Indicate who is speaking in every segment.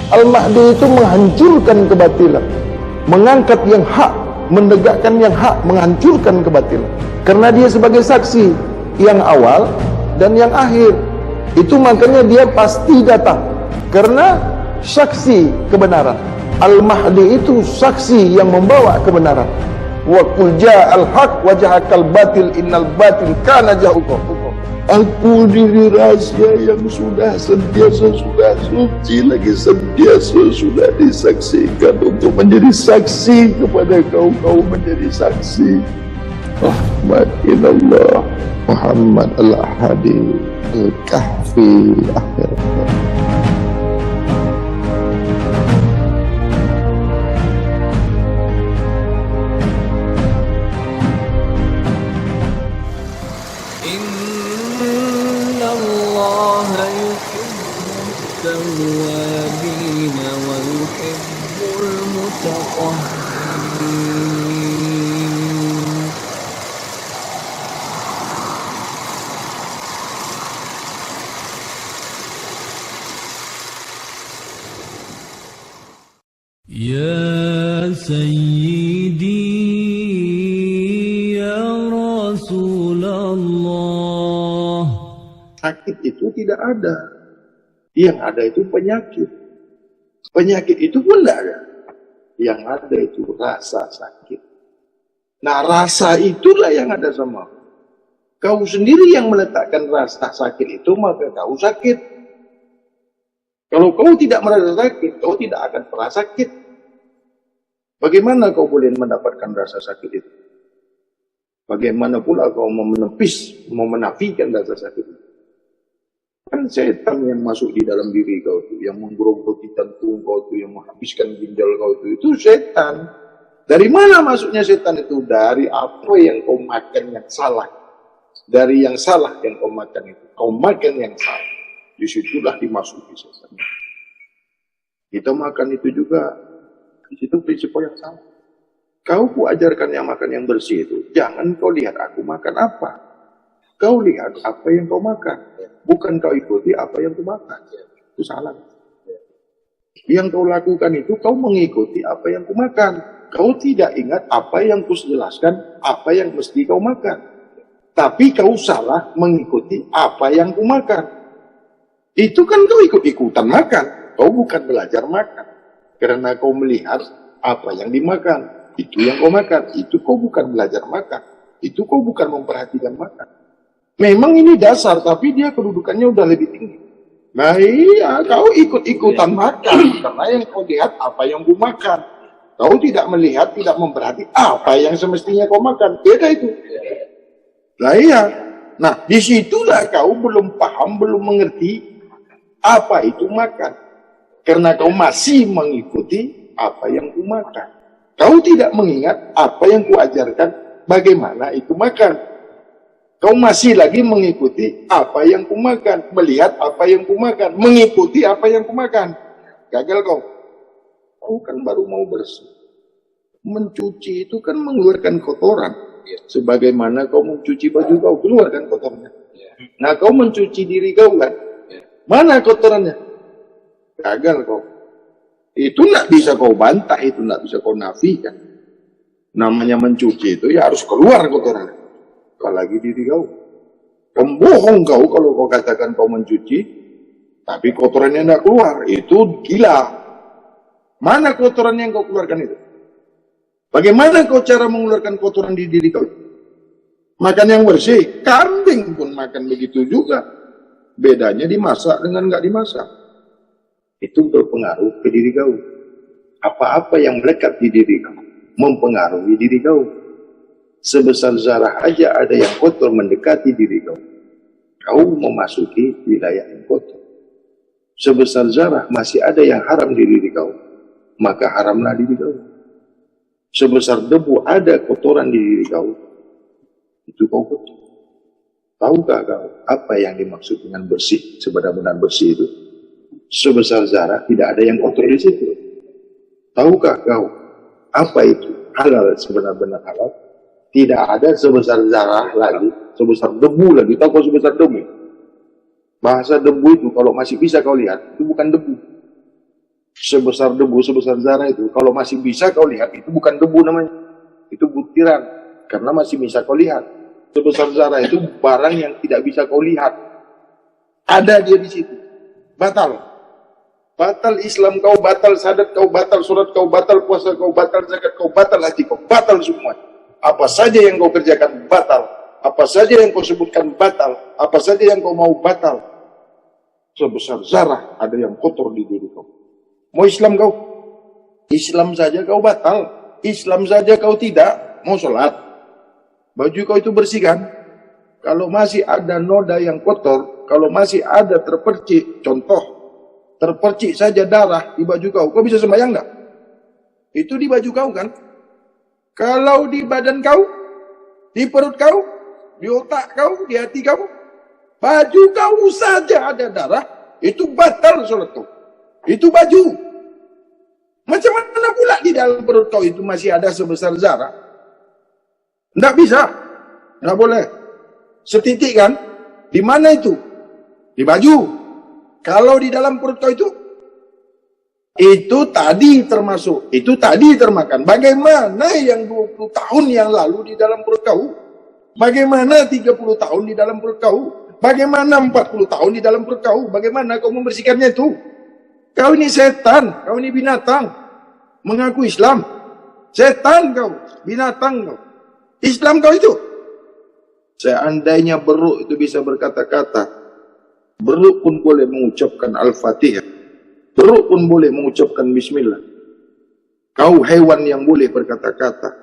Speaker 1: Al-Mahdi itu menghancurkan kebatilan, mengangkat yang hak, menegakkan yang hak, menghancurkan kebatilan. Karena dia sebagai saksi yang awal dan yang akhir. Itu makanya dia pasti datang, karena saksi kebenaran. Al-Mahdi itu saksi yang membawa kebenaran. Wa qul ja'al haq wa jahaqal batil innal batil kana zahuqa. Aku diri rahasia yang sudah sentiasa sudah suci, lagi sentiasa sudah disaksikan untuk menjadi saksi kepada kau menjadi saksi. Rahmat ilallah Muhammad al-Hadi al-Kahfi akhir.
Speaker 2: Ya Sayyidi ya Rasulullah.
Speaker 1: Sakit itu tidak ada. Yang ada itu penyakit. Penyakit itu pun tidak ada. Yang ada itu rasa sakit. Nah, rasa itulah yang ada sama kau sendiri yang meletakkan rasa sakit itu, maka kau sakit. Kalau kau tidak merasa sakit, kau tidak akan pernah sakit. Bagaimana kau boleh mendapatkan rasa sakit itu? Bagaimana pula kau mau menepis, mau menafikan rasa sakit itu? Kan setan yang masuk di dalam diri kau itu, yang menggerogoti jantung kau itu, yang menghabiskan ginjal kau itu setan. Dari mana masuknya setan itu? Dari apa yang kau makan yang salah. Dari yang salah yang kau makan itu. Kau makan yang salah. Disitulah dimasuki setan. Kita makan itu juga, di situ prinsip yang salah. Kau ku ajarkan yang makan yang bersih itu. Jangan kau lihat aku makan apa. Kau lihat apa yang kau makan. Bukan kau ikuti apa yang kau makan. Itu salah. Yang kau lakukan itu kau mengikuti apa yang kau makan. Kau tidak ingat apa yang kau jelaskan, apa yang mesti kau makan. Tapi kau salah mengikuti apa yang kau makan. Itu kan kau ikut-ikutan makan. Kau bukan belajar makan. Karena kau melihat apa yang dimakan. Itu yang kau makan. Itu kau bukan belajar makan. Itu kau bukan memperhatikan makan. Memang ini dasar, tapi dia kedudukannya udah lebih tinggi. Nah iya, kau ikut-ikutan makan. Karena yang kau lihat apa yang kau makan. Kau tidak melihat, tidak memperhati apa yang semestinya kau makan. Beda itu. Nah iya. Nah disitulah kau belum paham, belum mengerti apa itu makan. Karena kau masih mengikuti apa yang kau makan. Kau tidak mengingat apa yang kau ajarkan, bagaimana itu makan. Kau masih lagi mengikuti apa yang kau makan, melihat apa yang kau makan, mengikuti apa yang kau makan. Gagal kau. Kau kan baru mau bersih. Mencuci itu kan mengeluarkan kotoran. Sebagaimana kau mencuci baju kau, keluarkan kotornya. Nah kau mencuci diri kau kan. Mana kotorannya? Gagal kau. Itu tidak bisa kau bantah, itu tidak bisa kau nafikan. Namanya mencuci itu ya harus keluar kotorannya. Apalagi diri kau. Pembohong kau kalau kau katakan kau mencuci, tapi kotorannya tidak keluar. Itu gila. Mana kotoran yang kau keluarkan itu? Bagaimana kau cara mengeluarkan kotoran di diri kau? Makan yang bersih. Kambing pun makan begitu juga. Bedanya dimasak dengan nggak dimasak. Itu berpengaruh ke diri kau. Apa-apa yang melekat di diri kau mempengaruhi diri kau. Sebesar zarah aja ada yang kotor mendekati diri kau. Kau memasuki wilayah yang kotor. Sebesar zarah masih ada yang haram di diri kau, maka haramlah diri kau. Sebesar debu ada kotoran di diri kau, itu kau kotor. Tahukah kau apa yang dimaksud dengan bersih, sebenar-benar bersih itu? Sebesar zarah tidak ada yang kotor di situ. Tahukah kau apa itu halal, sebenar-benar halal? Tidak ada sebesar zarah lagi, sebesar debu lagi. Tahu kau sebesar debu? Bahasa debu itu kalau masih bisa kau lihat, itu bukan debu. sebesar debu, sebesar zarah itu, kalau masih bisa kau lihat, itu bukan debu namanya, itu butiran, karena masih bisa kau lihat. Sebesar zarah itu barang yang tidak bisa kau lihat, ada dia di situ, batal. Batal Islam kau, batal syahadat kau, batal surat kau, batal puasa kau, batal zakat kau, batal haji kau, batal semua. Apa saja yang kau kerjakan batal, apa saja yang kau sebutkan batal, apa saja yang kau mau batal. Sebesar zarah ada yang kotor di diri kau. Mau Islam kau? Islam saja kau batal, Islam saja kau tidak mau sholat. Baju kau itu bersihkan. Kalau masih ada noda yang kotor, kalau masih ada terpercik, contoh, terpercik saja darah di baju kau bisa sembahyang enggak? Itu di baju kau kan? Kalau di badan kau, di perut kau, di otak kau, di hati kau, baju kau saja ada darah, itu batal sholat kau. Itu baju. Macam mana pula di dalam perut kau itu masih ada sebesar zarah? Enggak bisa. Enggak boleh. Setitik kan? Di mana itu? Di baju. Kalau di dalam perut kau itu tadi termasuk, itu tadi termakan. Bagaimana yang 20 tahun yang lalu di dalam perut kau? Bagaimana 30 tahun di dalam perut kau? Bagaimana 40 tahun di dalam perut kau? Bagaimana kau membersihkannya itu? Kau ini setan, kau ini binatang. Mengaku Islam. Setan kau, binatang kau. Islam kau itu. Seandainya beruk itu bisa berkata-kata, beruk pun boleh mengucapkan Al-Fatihah. Beruk pun boleh mengucapkan Bismillah. Kau hewan yang boleh berkata-kata.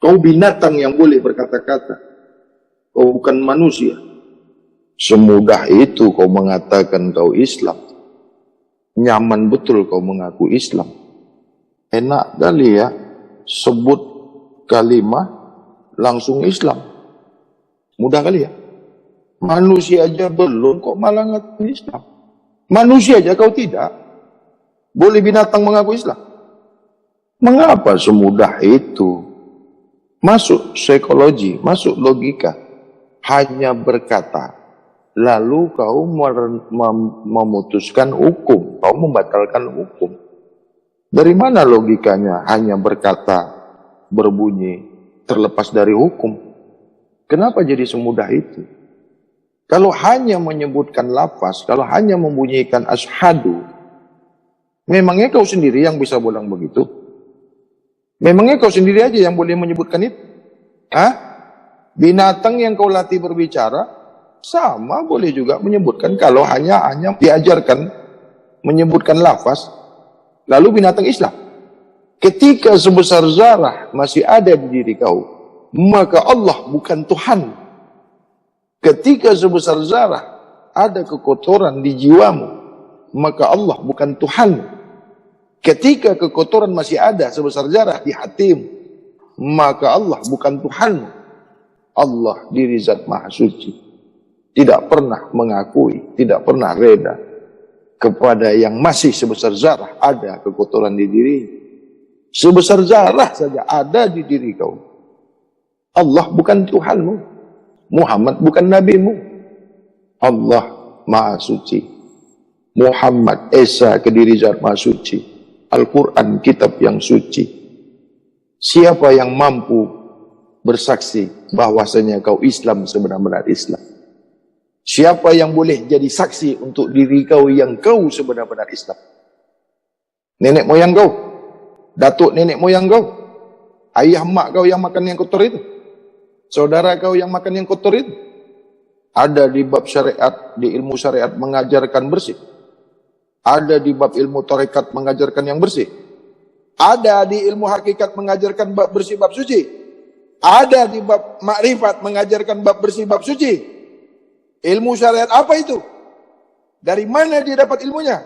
Speaker 1: Kau binatang yang boleh berkata-kata. Kau bukan manusia. Semudah itu kau mengatakan kau Islam. Nyaman betul kau mengaku Islam. Enak kali ya, sebut kalimah langsung Islam. Mudah kali ya. Manusia aja belum kok malah ngaku Islam. Manusia aja kau tidak. Boleh binatang mengaku Islam. Mengapa semudah itu? Masuk psikologi, masuk logika. Hanya berkata, lalu kau memutuskan hukum, kau membatalkan hukum. Dari mana logikanya hanya berkata, berbunyi, terlepas dari hukum? Kenapa jadi semudah itu? Kalau hanya menyebutkan lafaz, kalau hanya membunyikan asyhadu, memangnya kau sendiri yang bisa bilang begitu? Memangnya kau sendiri aja yang boleh menyebutkan itu? Hah? Binatang yang kau latih berbicara, sama boleh juga menyebutkan kalau hanya diajarkan menyebutkan lafaz, lalu binatang Islam. Ketika sebesar zarah masih ada di diri kau, maka Allah bukan Tuhan. Ketika sebesar zarah ada kekotoran di jiwamu, maka Allah bukan Tuhan. Ketika kekotoran masih ada sebesar zarah di hatimu, maka Allah bukan Tuhan. Allah diri zat maha suci. Tidak pernah mengakui, tidak pernah reda kepada yang masih sebesar zarah ada kekotoran di diri. Sebesar zarah saja ada di diri kau. Allah bukan Tuhanmu. Muhammad bukan nabimu. Allah maha suci. Muhammad Esa kediri zat maha suci. Al-Quran kitab yang suci. Siapa yang mampu bersaksi bahwasanya kau Islam sebenar-benar Islam? Siapa yang boleh jadi saksi untuk diri kau yang kau sebenar-benar Islam? Nenek moyang kau? Datuk nenek moyang kau? Ayah mak kau yang makan yang kotor itu? Saudara kau yang makan yang kotor itu? Ada di bab syariat, di ilmu syariat mengajarkan bersih. Ada di bab ilmu tarekat mengajarkan yang bersih. Ada di ilmu hakikat mengajarkan bab bersih, bab suci. Ada di bab makrifat mengajarkan bab bersih, bab suci. Ilmu syariat apa itu? Dari mana dia dapat ilmunya?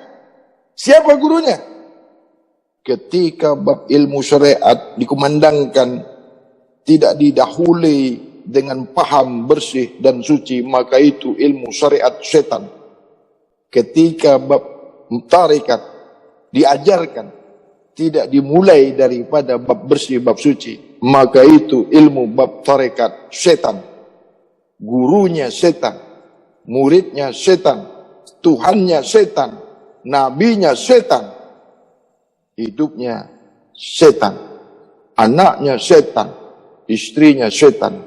Speaker 1: Siapa gurunya? Ketika bab ilmu syariat dikumandangkan tidak didahului dengan paham bersih dan suci, maka itu ilmu syariat setan. Ketika bab tarekat diajarkan tidak dimulai daripada bab bersih, bab suci, maka itu ilmu bab tarekat setan. Gurunya setan, muridnya setan, Tuhannya setan, nabinya setan, hidupnya setan, anaknya setan, istrinya setan,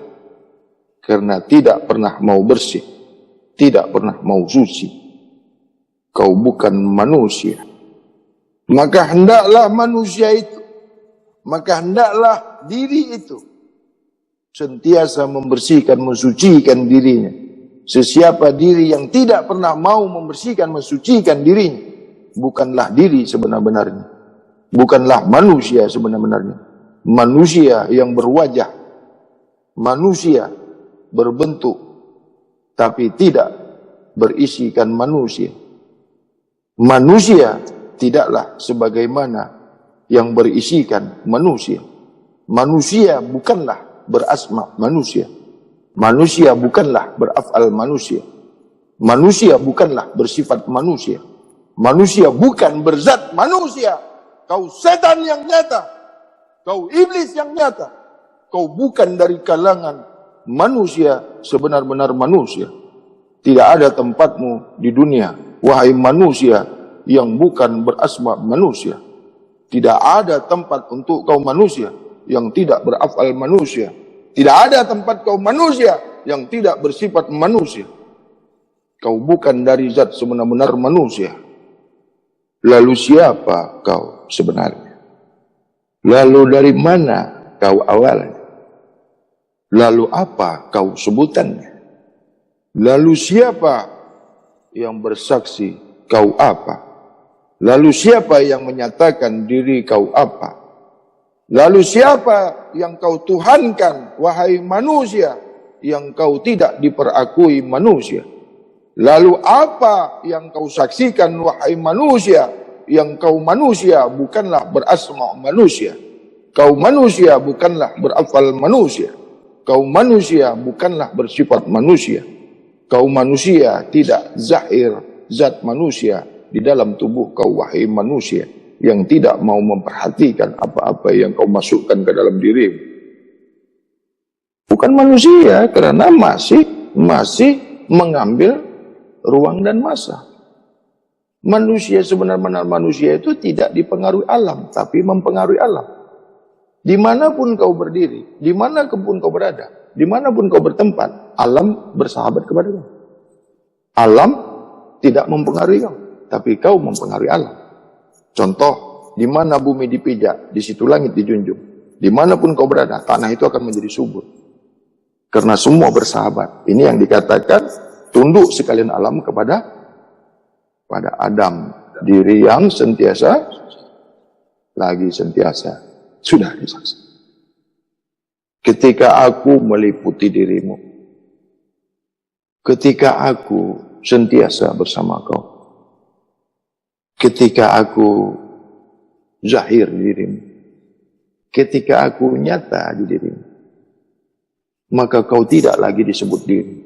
Speaker 1: karena tidak pernah mau bersih, tidak pernah mau suci. Kau bukan manusia. Maka hendaklah manusia itu, maka hendaklah diri itu sentiasa membersihkan, mensucikan dirinya. Sesiapa diri yang tidak pernah mau membersihkan, mensucikan dirinya, bukanlah diri sebenar-benarnya, bukanlah manusia sebenar-benarnya. Manusia yang berwajah, manusia berbentuk, tapi tidak berisikan manusia. Manusia tidaklah sebagaimana yang berisikan manusia. Manusia bukanlah berasma manusia. Manusia bukanlah berafal manusia. Manusia bukanlah bersifat manusia. Manusia bukan berzat manusia. Kau setan yang nyata. Kau iblis yang nyata. Kau bukan dari kalangan manusia sebenar-benar manusia. Tidak ada tempatmu di dunia, wahai manusia yang bukan berasma manusia. Tidak ada tempat untuk kau manusia yang tidak berafal manusia. Tidak ada tempat kau manusia yang tidak bersifat manusia. Kau bukan dari zat sebenar-benar manusia. Lalu siapa kau sebenarnya? Lalu dari mana kau awalnya? Lalu apa kau sebutannya? Lalu siapa yang bersaksi kau apa? Lalu siapa yang menyatakan diri kau apa? Lalu siapa yang kau tuhankan, wahai manusia, yang kau tidak diperakui manusia? Lalu apa yang kau saksikan, wahai manusia, yang kau manusia bukanlah berasma manusia? Kau manusia bukanlah berafal manusia. Kau manusia bukanlah bersifat manusia. Kau manusia tidak zahir zat manusia di dalam tubuh kau, wahai manusia, yang tidak mau memperhatikan apa-apa yang kau masukkan ke dalam dirimu. Bukan manusia karena masih mengambil ruang dan masa. Manusia sebenar-benar manusia itu tidak dipengaruhi alam, tapi mempengaruhi alam. Dimanapun kau berdiri, dimanapun kau berada, dimanapun kau bertempat, alam bersahabat kepada kau. Alam tidak mempengaruhi kau, tapi kau mempengaruhi alam. Contoh, di mana bumi dipijak, di situ langit dijunjung. Dimanapun kau berada, tanah itu akan menjadi subur. Karena semua bersahabat. Ini yang dikatakan tunduk sekalian alam kepada Adam. Diri yang sentiasa sudah disaksi. Ketika aku meliputi dirimu, ketika aku sentiasa bersama kau, ketika aku zahir di dirimu, ketika aku nyata di dirimu, maka kau tidak lagi disebut diri,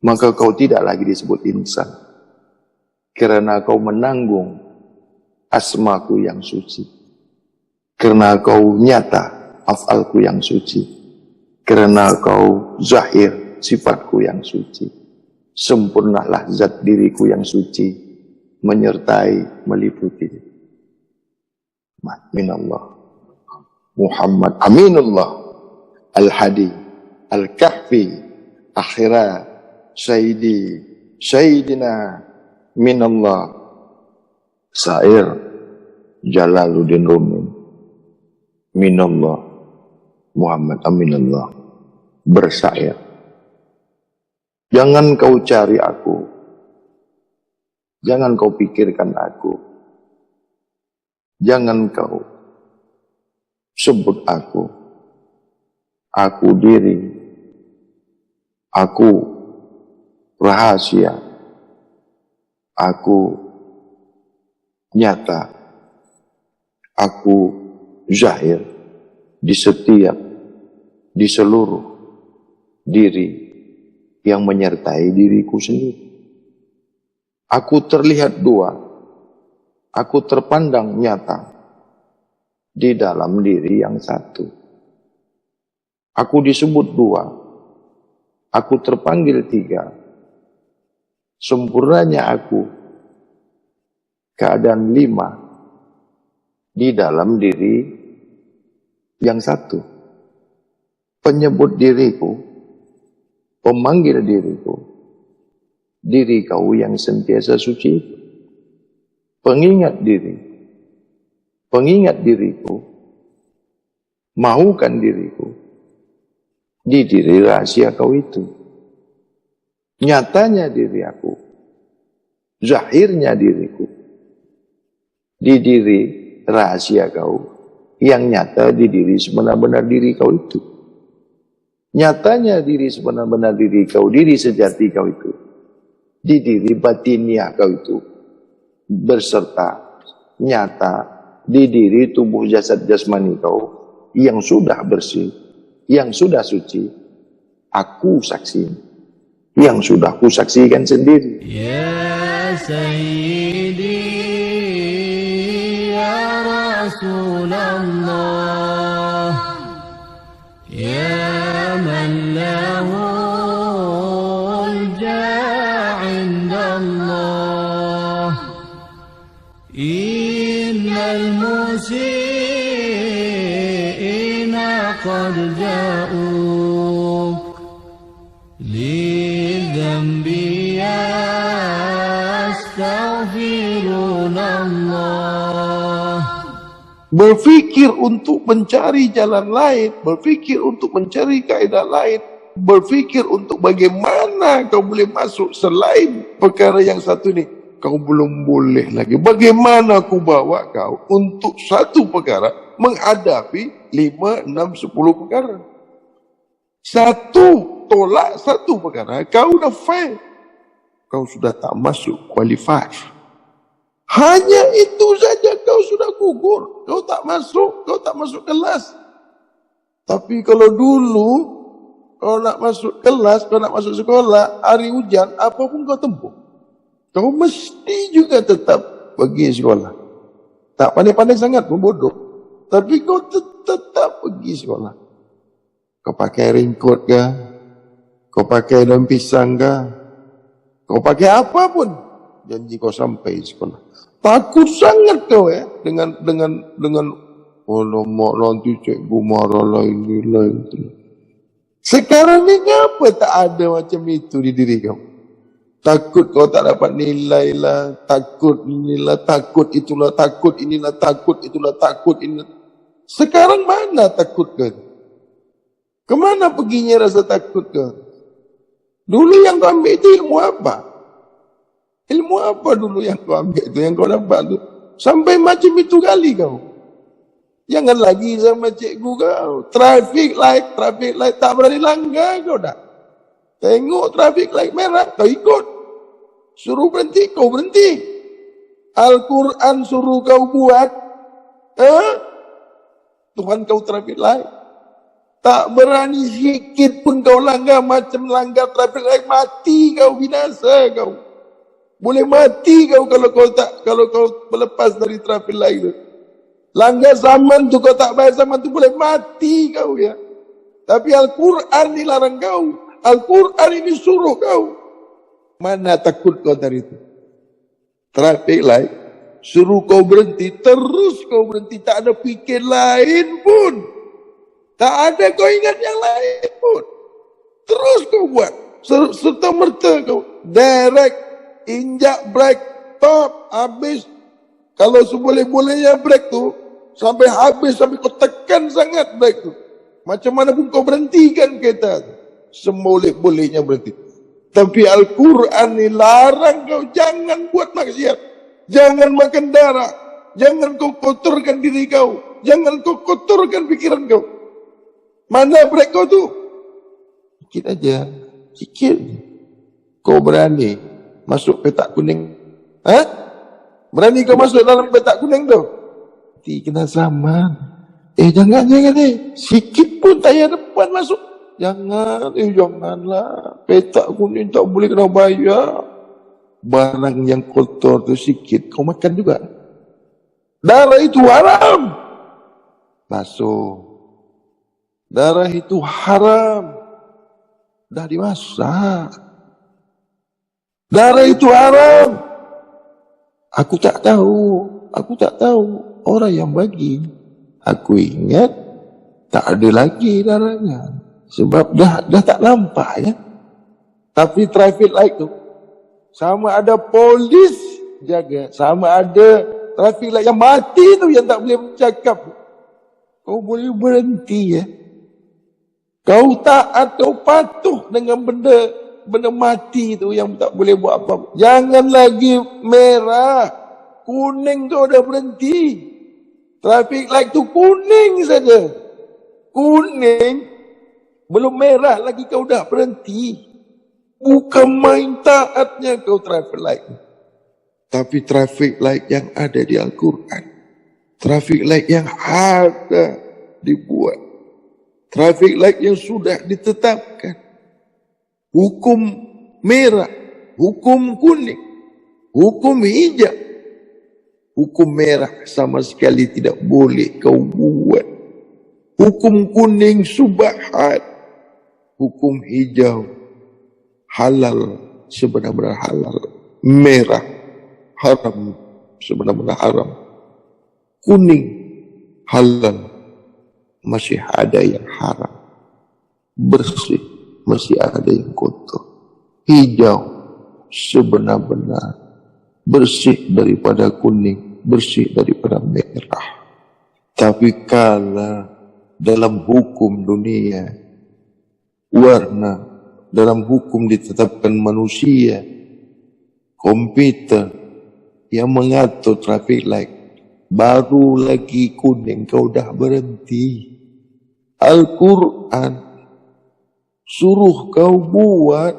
Speaker 1: maka kau tidak lagi disebut insan, karena kau menanggung asmaku yang suci, karena kau nyata afalku yang suci, karena kau zahir sifatku yang suci. Sempurnalah zat diriku yang suci, menyertai, meliputi. Minallah Muhammad Aminullah Al-Hadi Al-Kahfi Akhira Sayyidina Minallah Sair Jalaluddin Rumi Minallah Muhammad Aminullah bersair. Jangan kau cari aku, jangan kau pikirkan aku, jangan kau sebut aku diri, aku rahasia, aku nyata, aku zahir di setiap, di seluruh diri yang menyertai diriku sendiri. Aku terlihat dua, aku terpandang nyata di dalam diri yang satu. Aku disebut dua, aku terpanggil tiga. Sempurnanya aku, keadaan lima, di dalam diri yang satu. Penyebut diriku, pemanggil diriku, diri kau yang sentiasa suci, pengingat diri, pengingat diriku, mahukan diriku, di diri rahasia kau itu. Nyatanya diri aku, zahirnya diriku, di diri rahasia kau, yang nyata di diri sebenar-benar diri kau itu. Nyatanya diri sebenar-benar diri kau, diri sejati kau itu, di diri batiniah kau itu, berserta nyata di diri tubuh jasad jasmani kau, yang sudah bersih, yang sudah suci, aku saksi, yang sudah kusaksikan sendiri.
Speaker 2: Ya Sayyidi ya Rasulullah, ya man lahul ja'indallah, innal musi'ina qad ja'uk lidhambi yastaghfirunallah.
Speaker 1: Berpikir untuk mencari jalan lain, berpikir untuk mencari kaidah lain, berpikir untuk bagaimana kau boleh masuk selain perkara yang satu ini. Kau belum boleh lagi. Bagaimana aku bawa kau untuk satu perkara menghadapi 5, 6, 10 perkara. Satu tolak satu perkara, kau dah fail. Kau sudah tak masuk qualified. Hanya itu saja kau sudah gugur. Kau tak masuk kelas. Tapi kalau dulu kau nak masuk kelas, kau nak masuk sekolah, hari hujan, apapun kau tempuh, kau mesti juga tetap pergi sekolah. Tak pandai-pandai sangat pun bodoh, tapi kau tetap pergi sekolah. Kau pakai raincoat ke, kau pakai daun pisang ke, kau pakai apapun, janji kau sampai sekolah. Takut sangat kau dengan mak nanti cikgu marah lain. Sekarang ni kenapa tak ada macam itu di diri kau? Takut kau tak dapat nilai lah, takut inilah, takut itulah, takut inilah, takut itulah, takut inilah. Sekarang mana takut kau? Kemana perginya rasa takut kau? Dulu yang kau ambil itu ilmu apa? Ilmu apa dulu yang kau ambil itu, yang kau dapat tu? Sampai macam itu kali kau. Jangan lagi sama cikgu kau. Traffic light tak berani langgar kau dah. Tengok traffic light merah, kau ikut. Suruh berhenti, kau berhenti. Al-Quran suruh kau buat, Tuhan kau traffic light. Tak berani sikit pun kau langgar, macam langgar traffic light, mati kau, binasa kau. Boleh mati kau kalau kau melepas dari traffic light tu. Langgar zaman tu, kau tak bayar zaman tu, boleh mati kau ya. Tapi Al-Quran ni larang kau. Al-Quran ini suruh kau. Mana takut kau dari itu? Traffic light suruh kau berhenti, terus kau berhenti, tak ada fikir lain pun. Tak ada kau ingat yang lain pun. Terus kau buat. Serta merta kau direct, injak brake, top, habis. Kalau seboleh-bolehnya brake tu sampai habis, sampai kau tekan sangat brake tu, macam mana pun kau berhentikan kereta tu, semboleh-bolehnya berhenti. Tapi Al-Quran ni larang kau jangan buat maksiat, jangan makan darah, jangan kau kotorkan diri kau, jangan kau kotorkan pikiran kau. Mana brake kau tu? Sikit aja, sikit. Kau berani masuk petak kuning? Berani kau masuk dalam petak kuning tu? Nanti kena zaman. Jangan. Sikit pun tayar depan masuk. Janganlah. Petak kuning tak boleh kena bayar. Barang yang kotor tu sikit, kau makan juga. Darah itu haram. Basuh. Darah itu haram. Dah dimasak. Darah itu haram. Aku tak tahu. orang yang bagi. Aku ingat tak ada lagi larangan. Sebab dah tak nampak ya. Tapi traffic light tu, sama ada polis jaga, sama ada traffic light yang mati tu yang tak boleh bercakap. Kau boleh berhenti ya. Kau taat, kau patuh dengan benda mati tu yang tak boleh buat apa-apa. Jangan lagi merah, kuning kau dah berhenti. Traffic light tu kuning saja. Kuning, belum merah lagi kau dah berhenti. Bukan main taatnya kau traffic light. Tapi traffic light yang ada di Al-Quran. Traffic light yang ada dibuat. Traffic light yang sudah ditetapkan. Hukum merah, hukum kuning, hukum hijau. Hukum merah sama sekali tidak boleh kau buat. Hukum kuning subahat. Hukum hijau halal sebenar-benar halal. Merah haram sebenar-benar haram. Kuning halal, masih ada yang haram. Bersih, masih ada yang kotor. Hijau sebenar-benar bersih daripada kuning, bersih daripada merah. Tapi kalau dalam hukum dunia, warna dalam hukum ditetapkan manusia, komputer yang mengatur traffic light, baru lagi kuning kau dah berhenti. Al-Quran suruh kau buat,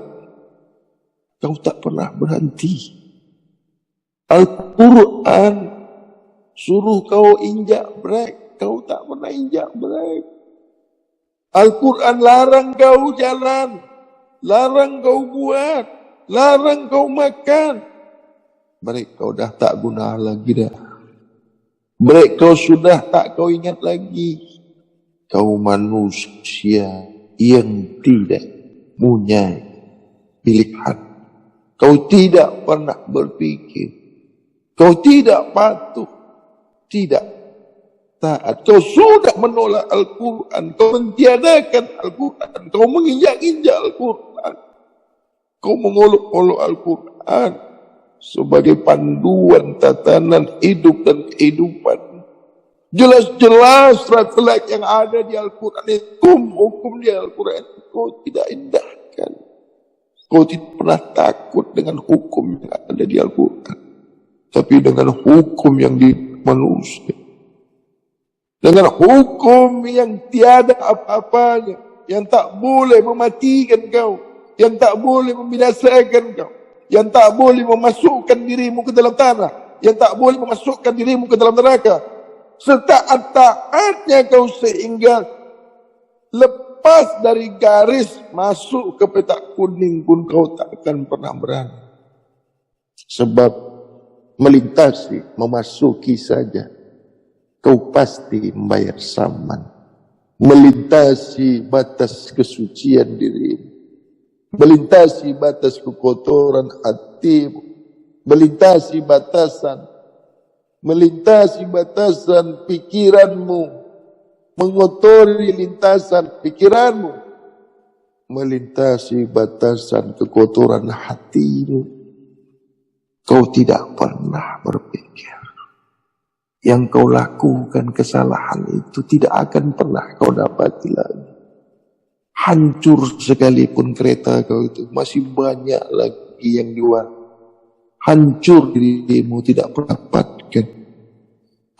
Speaker 1: kau tak pernah berhenti. Al-Quran suruh kau injak brek, kau tak pernah injak brek. Al-Quran larang kau jalan, larang kau buat, larang kau makan. Brek kau dah tak guna lagi dah. Brek kau sudah tak kau ingat lagi. Kau manusia yang tidak punya pilihan. Kau tidak pernah berpikir. Kau tidak patuh. Tidak taat. Kau sudah menolak Al-Quran. Kau mentiadakan Al-Quran. Kau menginjak-injak Al-Quran. Kau mengolok-olok Al-Quran sebagai panduan tatanan hidup dan kehidupan. Jelas-jelas traffic yang ada di Al-Quran, hukum di Al-Quran, kau tidak indahkan. Kau tidak pernah takut dengan hukum yang ada di Al-Quran, tapi dengan hukum yang di manusia, dengan hukum yang tiada apa-apanya, yang tak boleh mematikan kau, yang tak boleh membinasakan kau, yang tak boleh memasukkan dirimu ke dalam tanah, yang tak boleh memasukkan dirimu ke dalam neraka. Setaat-taatnya kau sehingga lepas dari garis masuk ke petak kuning pun kau tak akan pernah berani. Sebab melintasi, memasuki saja, kau pasti membayar saman. Melintasi batas kesucian dirimu, melintasi batas kekotoran hatimu, melintasi batasan pikiranmu, mengotori lintasan pikiranmu, melintasi batasan kekotoran hatimu. Kau tidak pernah berpikir yang kau lakukan kesalahan itu tidak akan pernah kau dapati lagi. Hancur sekalipun kereta kau itu, masih banyak lagi yang jual. Hancur dirimu, tidak pernah dapatkan.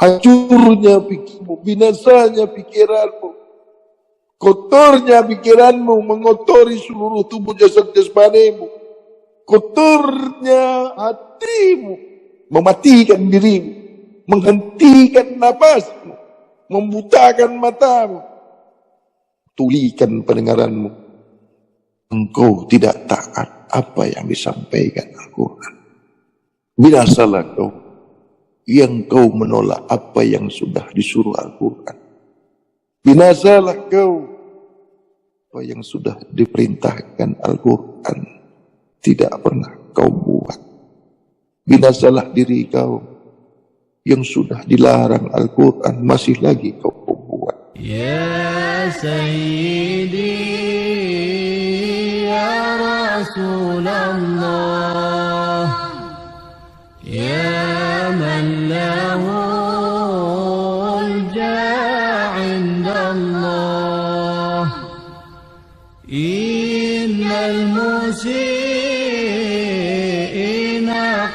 Speaker 1: Hancurnya pikirmu, binasanya pikiranmu, kotornya pikiranmu, mengotori seluruh tubuh jasad jasmanimu, kotornya hatimu, mematikan dirimu, menghentikan napasmu, membutakan matamu, tulikan pendengaranmu. Engkau tidak taat apa yang disampaikan Al-Quran. Binasalah kau yang kau menolak apa yang sudah disuruh Al-Quran. Binasalah kau apa yang sudah diperintahkan Al-Quran tidak pernah kau buat. Binasalah diri kau yang sudah dilarang Al-Quran masih lagi kau buat.
Speaker 2: Ya Sayyidi Ya Rasulullah Ya man lahul ja'indallah Innal musi'ina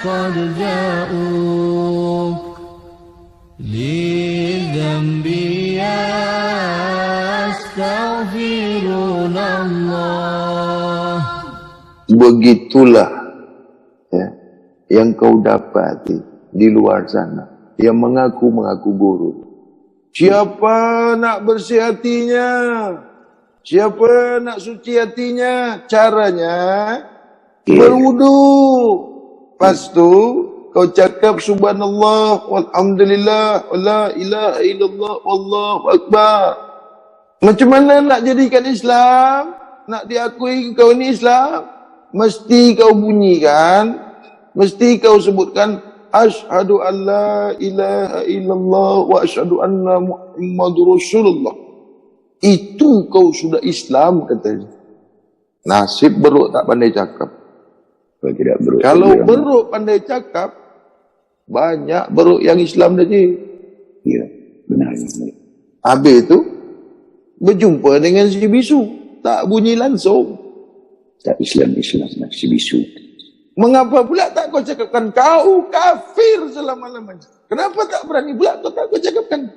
Speaker 2: qad ja'uk lidhambi yastaghfirunallah.
Speaker 1: Begitulah ya, yang kau dapati di luar sana, yang mengaku-mengaku guru. Siapa nak bersih hatinya? Siapa nak suci hatinya? Caranya berwudu. Lepas tu kau cakap subhanallah walhamdulillah wala ilaha illallah wallahu akbar. Macam mana nak jadikan Islam? Nak diakui kau ni Islam? Mesti kau bunyikan, mesti kau sebutkan asyhadu an la ilaha illallah wa asyhadu anna muhammadur rasulullah. Itu kau sudah Islam katanya. Nasib beruk tak pandai cakap. Kalau beruk pandai cakap, banyak beruk yang Islam tadi.
Speaker 3: Ya, benar.
Speaker 1: Habis itu berjumpa dengan si bisu, tak bunyi langsung.
Speaker 3: Tak Islam nak si bisu.
Speaker 1: Mengapa pula tak kau cakapkan kau kafir selama-lamanya? Kenapa tak berani pula kau tak kau cakapkan?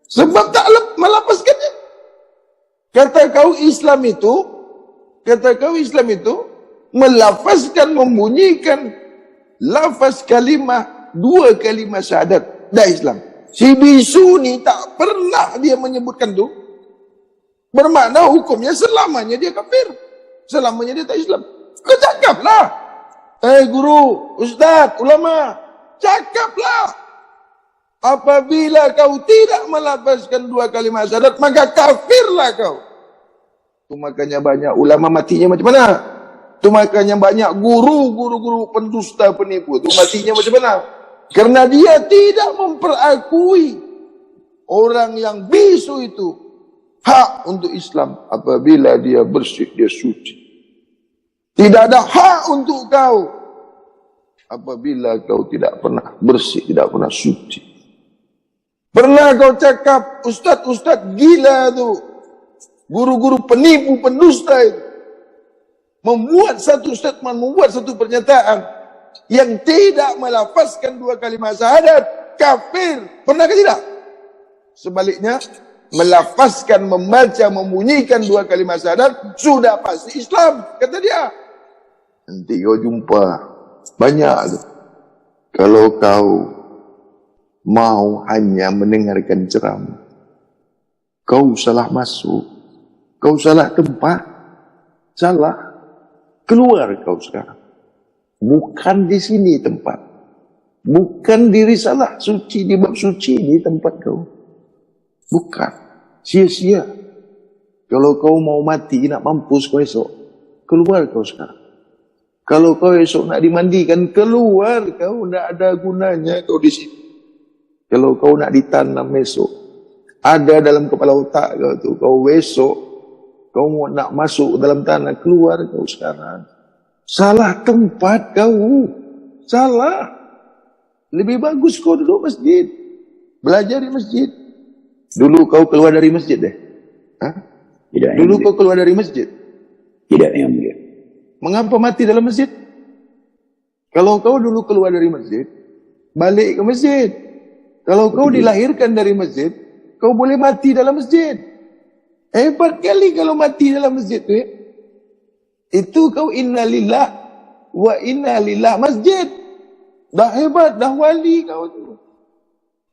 Speaker 1: Sebab tak melapaskannya. Kata kau Islam itu melafazkan, membunyikan lafaz kalimah, dua kalimah syahadat, dah Islam. Si bisu ni tak pernah dia menyebutkan tu. Bermakna hukumnya selamanya dia kafir. Selamanya dia tak Islam. Kau cakaplah. Guru, ustaz, ulama, cakaplah. Apabila kau tidak melafazkan dua kalimah syahadat, maka kafirlah kau. Itu makanya banyak ulama matinya macam mana? Itu makanya banyak guru pendusta penipu. Itu matinya macam mana? Karena dia tidak memperakui orang yang bisu itu hak untuk Islam. Apabila dia bersih, dia suci. Tidak ada hak untuk kau apabila kau tidak pernah bersih, tidak pernah suci. Pernah kau cakap ustaz-ustaz gila tu, guru-guru penipu pendusta itu, membuat satu statement, membuat satu pernyataan yang tidak melafazkan dua kalimah syahadat, kafir. Pernah ke tidak? Sebaliknya, melafazkan, membaca, membunyikan dua kalimah syahadat, sudah pasti Islam, kata dia. Nanti kau jumpa banyak tu. Kalau kau mau hanya mendengarkan ceramah, kau salah masuk, kau salah tempat, salah. Keluar kau sekarang. Bukan di sini tempat. Bukan di risalah suci, di bab suci ini tempat kau. Bukan. Sia-sia. Kalau kau mau mati, nak mampus kau esok, keluar kau sekarang. Kalau kau esok nak dimandikan, keluar kau. Tak ada gunanya kau di sini. Kalau kau nak ditanam esok, ada dalam kepala otak kau tu, kau esok, kau nak masuk dalam tanah, keluar kau sekarang. Salah tempat kau. Salah. Lebih bagus kau duduk masjid. Belajar di masjid. Dulu kau keluar dari masjid deh.
Speaker 3: Tidak.
Speaker 1: Dulu kau keluar dari masjid.
Speaker 3: Tidak yang mulia.
Speaker 1: Mengapa mati dalam masjid? Kalau kau dulu keluar dari masjid, balik ke masjid. Kalau kau dilahirkan dari masjid, kau boleh mati dalam masjid. Hebat kali kalau mati dalam masjid tu ya. Itu kau innalillah wa innalillah masjid. Dah hebat, dah wali kau tu.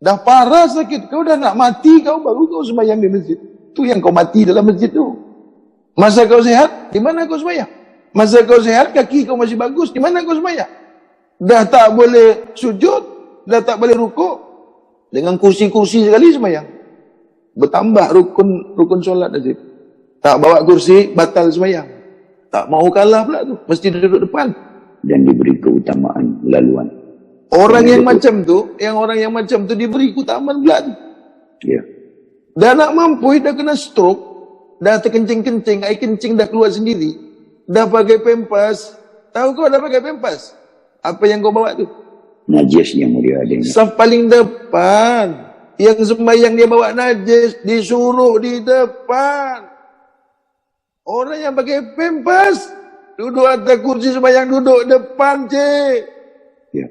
Speaker 1: Dah parah sakit, kau dah nak mati kau baru kau sembahyang di masjid. Tu yang kau mati dalam masjid tu. Masa kau sehat, di mana kau sembahyang? Masa kau sehat, kaki kau masih bagus, di mana kau sembahyang? Dah tak boleh sujud, dah tak boleh rukuk, dengan kursi-kursi sekali sembahyang. Bertambah rukun solat aja. Tak bawa kursi, batal sembahyang. Tak mau kalah pula tu, mesti duduk depan.
Speaker 3: Dan diberi keutamaan laluan.
Speaker 1: Orang yang macam tu, diberi keutamaan pula tu.
Speaker 3: Ya.
Speaker 1: Dah nak mampu, dah kena stroke, dah terkencing-kencing, air kencing dah keluar sendiri, dah pakai pempas. Tahu kau dah pakai pempas? Apa yang kau bawa tu?
Speaker 3: Najis yang mulia ada yang
Speaker 1: Saf paling depan. Yang sembahyang dia bawa najis, disuruh di depan. Orang yang pakai pempas, duduk atas kursi sembahyang, duduk depan, cik.
Speaker 3: ya.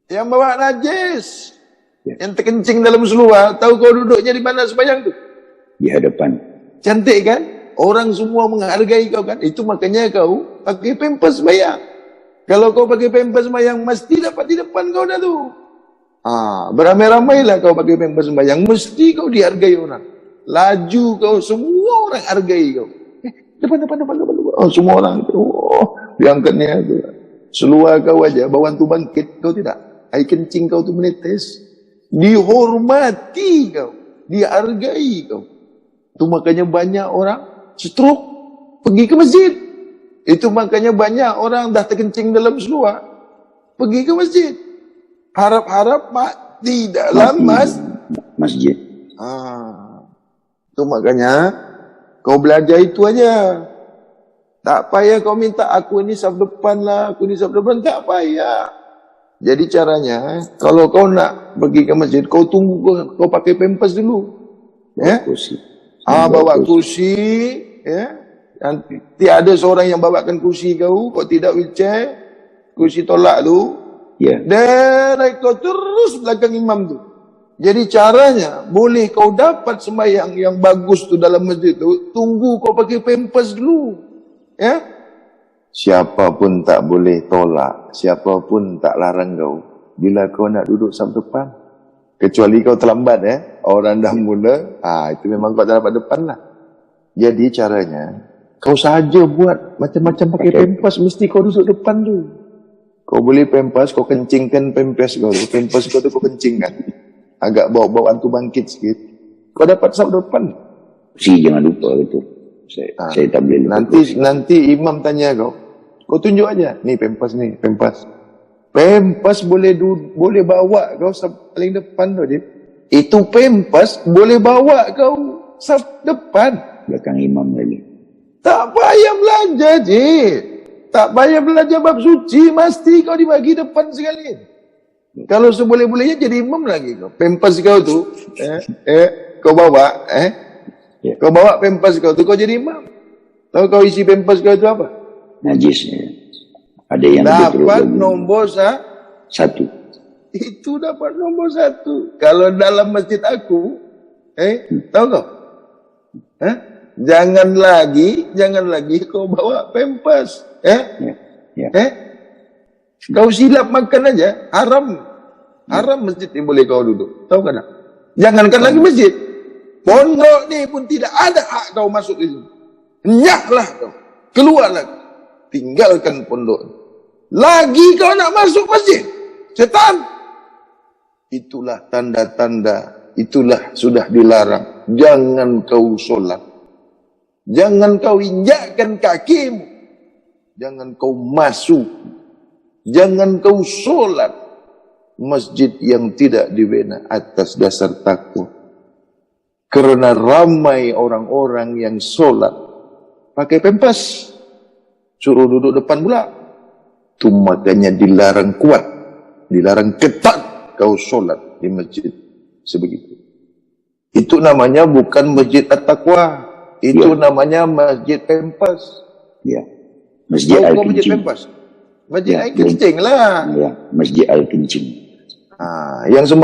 Speaker 1: Yang bawa najis,
Speaker 3: Ya.
Speaker 1: yang terkencing dalam seluar, tahu kau duduknya di mana sembahyang tu?
Speaker 3: Di hadapan.
Speaker 1: Cantik kan? Orang semua menghargai kau kan? Itu makanya kau pakai pempas sembahyang. Kalau kau pakai pempas sembahyang, mesti dapat di depan kau dah tu. Beramai-ramailah kau pakai pempas sembahyang, mesti kau dihargai orang. Laju kau, semua orang hargai kau. Depan. Oh, semua orang. Oh, diangkatnya tu. Seluar kau aja, bawaan tu bangkit, kau tidak. Air kencing kau tu menetes. Dihormati kau. Dihargai kau. Itu makanya banyak orang stroke pergi ke masjid. Itu makanya banyak orang dah terkencing dalam seluar pergi ke masjid. Harap-harap mati dalam
Speaker 3: Masjid.
Speaker 1: Itu makanya kau belajar itu aja. Tak payah kau minta aku ni saf depan lah, aku ni saf depan, tak payah. Jadi caranya, kalau kau nak pergi ke masjid, kau tunggu, kau pakai pempas dulu. Ya?
Speaker 3: Kursi.
Speaker 1: Bawa kursi, ya. Nanti ada seorang yang bawakan kursi kau tidak wheelchair, kursi tolak tu.
Speaker 3: Ya.
Speaker 1: Direct kau terus belakang imam tu. Jadi caranya, boleh kau dapat sembahyang yang bagus tu dalam masjid tu, tunggu kau pakai pempas dulu. Ya? Siapa pun tak boleh tolak, siapa pun tak larang kau bila kau nak duduk saf depan. Kecuali kau terlambat orang dah mula, itu memang kau tak dapat depan lah. Jadi caranya, kau saja buat macam-macam pakai pempas, mesti kau duduk depan tu. Kau boleh pempas, kau kencingkan pempas kau tu, pempas kau tu kau kencingkan. Agak bau-bauan tu bangkit sikit, kau dapat saf depan.
Speaker 3: Si jangan lupa itu. Saya tak boleh lupa.
Speaker 1: Nanti imam tanya kau tunjuk aja. Ni pempas ni, pempas. Pempas boleh bawa kau saf paling depan tu, Dit. Itu pempas boleh bawa kau saf depan.
Speaker 3: Belakang imam lagi.
Speaker 1: Tak payah belajar, Cik. Tak payah belajar bab suci, mesti kau dibagi depan sekali. Kalau seboleh-bolehnya jadi imam lagi kau. Pempas kau tu, kau bawa,
Speaker 3: Ya.
Speaker 1: kau bawa pempas kau tu, kau jadi imam. Tahu kau isi pempas kau tu apa?
Speaker 3: Najis. Ada yang
Speaker 1: dapat nombor
Speaker 3: satu.
Speaker 1: Itu dapat nombor 1. Kalau dalam masjid aku, tahu kau? Jangan lagi kau bawa pempas.
Speaker 3: Ya.
Speaker 1: Kau silap makan aja, haram. Haram masjid ni boleh kau duduk. Tahu kan? Jangankan lagi masjid. Pondok ni pun tidak ada hak kau masuk ke sini. Nyahlah kau. Keluarlah. Tinggalkan pondok. Lagi kau nak masuk masjid. Setan. Itulah tanda-tanda. Itulah sudah dilarang. Jangan kau solat. Jangan kau injakkan kakimu. Jangan kau masuk. Jangan kau solat. Masjid yang tidak dibina atas dasar takwa. Kerana ramai orang-orang yang solat pakai pempas, suruh duduk depan pula. Itu makanya dilarang kuat, dilarang ketat kau solat di masjid sebegitu. Itu namanya bukan masjid at-taqwa, itu namanya masjid pempas.
Speaker 3: Ya. Masjid
Speaker 1: Masjid
Speaker 3: Al-Kencing.
Speaker 1: pempas. Masjid air kencing lah.
Speaker 3: Ya, Masjid Al-Kencing.
Speaker 1: Yang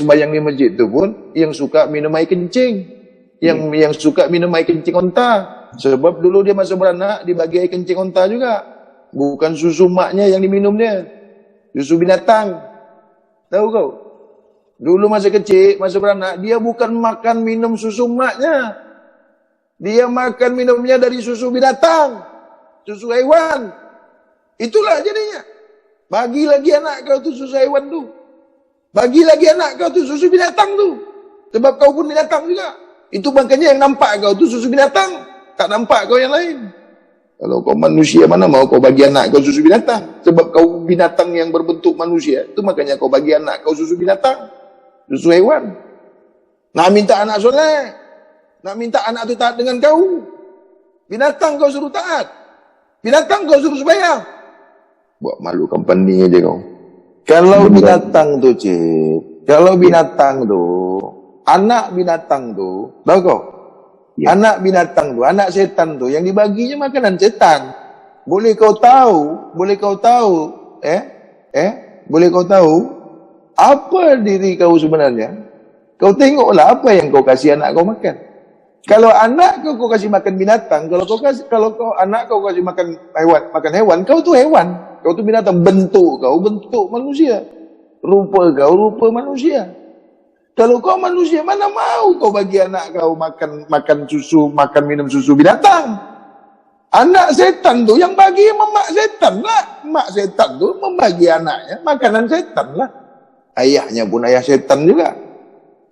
Speaker 1: sembahyang di masjid tu pun yang suka minum air kencing, yang suka minum air kencing onta. Sebab dulu dia masa beranak dibagi air kencing onta juga, bukan susu maknya yang diminum dia, susu binatang. Tahu kau? Dulu masa kecil, masa beranak, dia bukan makan minum susu maknya, dia makan minumnya dari susu binatang, susu haiwan. Itulah jadinya. Bagi lagi anak kau tu susu haiwan tu. Bagi lagi anak kau tu susu binatang tu. Sebab kau pun binatang juga. Itu makanya yang nampak kau tu susu binatang. Tak nampak kau yang lain. Kalau kau manusia, mana mau kau bagi anak kau susu binatang? Sebab kau binatang yang berbentuk manusia. Itu makanya kau bagi anak kau susu binatang. Susu hewan. Nak minta anak soleh. Nak minta anak itu taat dengan kau. Binatang kau suruh taat. Binatang kau suruh sembahyang. Buat malu company aja kau. Kalau binatang tu, Cik. Kalau binatang tu, anak binatang tu, tahu kau? Ya. Anak binatang tu, anak setan tu, yang dibaginya makanan setan. Boleh kau tahu, boleh kau tahu apa diri kau sebenarnya? Kau tengoklah apa yang kau kasih anak kau makan. Kalau anak kau kasih makan binatang, kalau anak kau kasih makan hewan, kau tu hewan, kau tu binatang. Bentuk manusia, rupa kau rupa manusia. Kalau kau manusia, mana mau kau bagi anak kau makan susu, minum susu binatang. Anak setan tu yang bagi mak setan lah. Mak setan tu membagi anaknya makanan setan lah. Ayahnya pun ayah setan juga.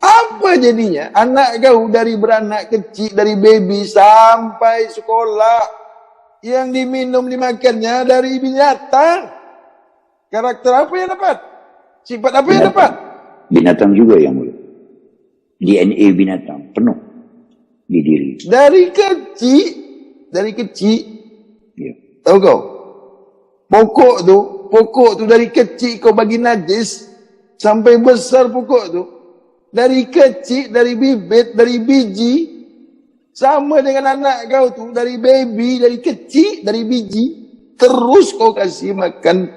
Speaker 1: Apa jadinya? Anak kau dari beranak kecil, dari baby sampai sekolah, yang dimakannya dari binatang. Karakter apa yang dapat? Sifat apa yang dapat?
Speaker 3: Binatang juga yang mulia. DNA binatang penuh di diri.
Speaker 1: Dari kecil.
Speaker 3: Ya.
Speaker 1: Tahu kau? Pokok tu dari kecil kau bagi najis sampai besar pokok tu. Dari kecil, dari bibit, dari biji, sama dengan anak kau tu, dari baby, dari kecil, dari biji, terus kau kasih makan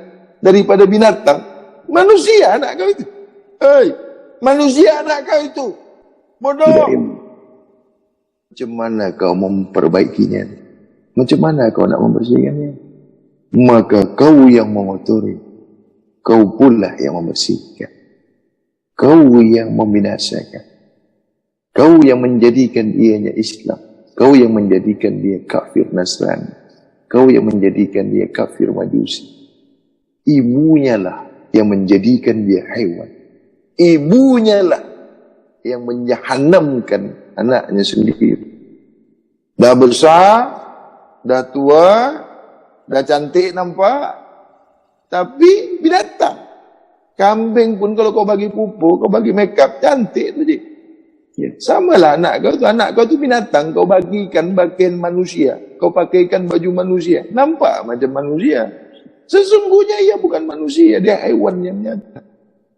Speaker 1: daripada binatang. Manusia anak kau itu. Manusia anak kau itu. Bodoh. Macam mana kau memperbaikinya? Macam mana kau nak membersihkannya? Maka kau yang mengotori, kau pula yang membersihkan. Kau yang membinasakan. Kau yang menjadikan dianya Islam. Kau yang menjadikan dia kafir Nasrani. Kau yang menjadikan dia kafir Majusi. Ibunya lah yang menjadikan dia hewan. Ibunya lah yang menjahanamkan anaknya sendiri. Dah besar, dah tua, dah cantik nampak, tapi binatang. Kambing pun kalau kau bagi pupuk, kau bagi makeup, cantik tu je. Ya. Sama lah anak kau tu binatang, kau bagikan bagian manusia, kau pakaikan baju manusia, nampak macam manusia. Sesungguhnya ia bukan manusia, dia hewan yang nyata.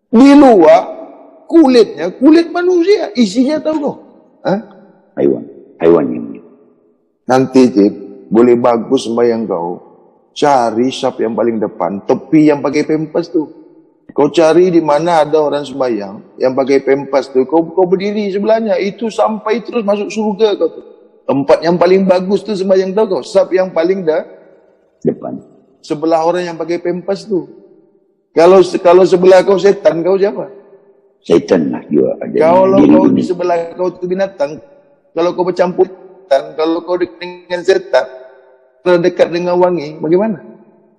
Speaker 1: Di luar, kulitnya kulit manusia, isinya tahu kau? Hewan yang nyata. Nanti Cip, boleh bagus sembahyang kau, cari sap yang paling depan, tepi yang pakai pempas tu. Kau cari di mana ada orang sembahyang yang pakai pempas tu, kau berdiri sebelahnya, itu sampai terus masuk surga kau tu. Tempat yang paling bagus tu sembahyang tahu kau, sap yang paling depan, sebelah orang yang pakai pempas tu. Kalau sebelah kau setan, kau siapa?
Speaker 3: Setan lah juga.
Speaker 1: Kalau kau di sebelah kau tu binatang, kalau kau bercampur setan, kalau kau dekat dengan setan, kalau dekat dengan wangi, bagaimana?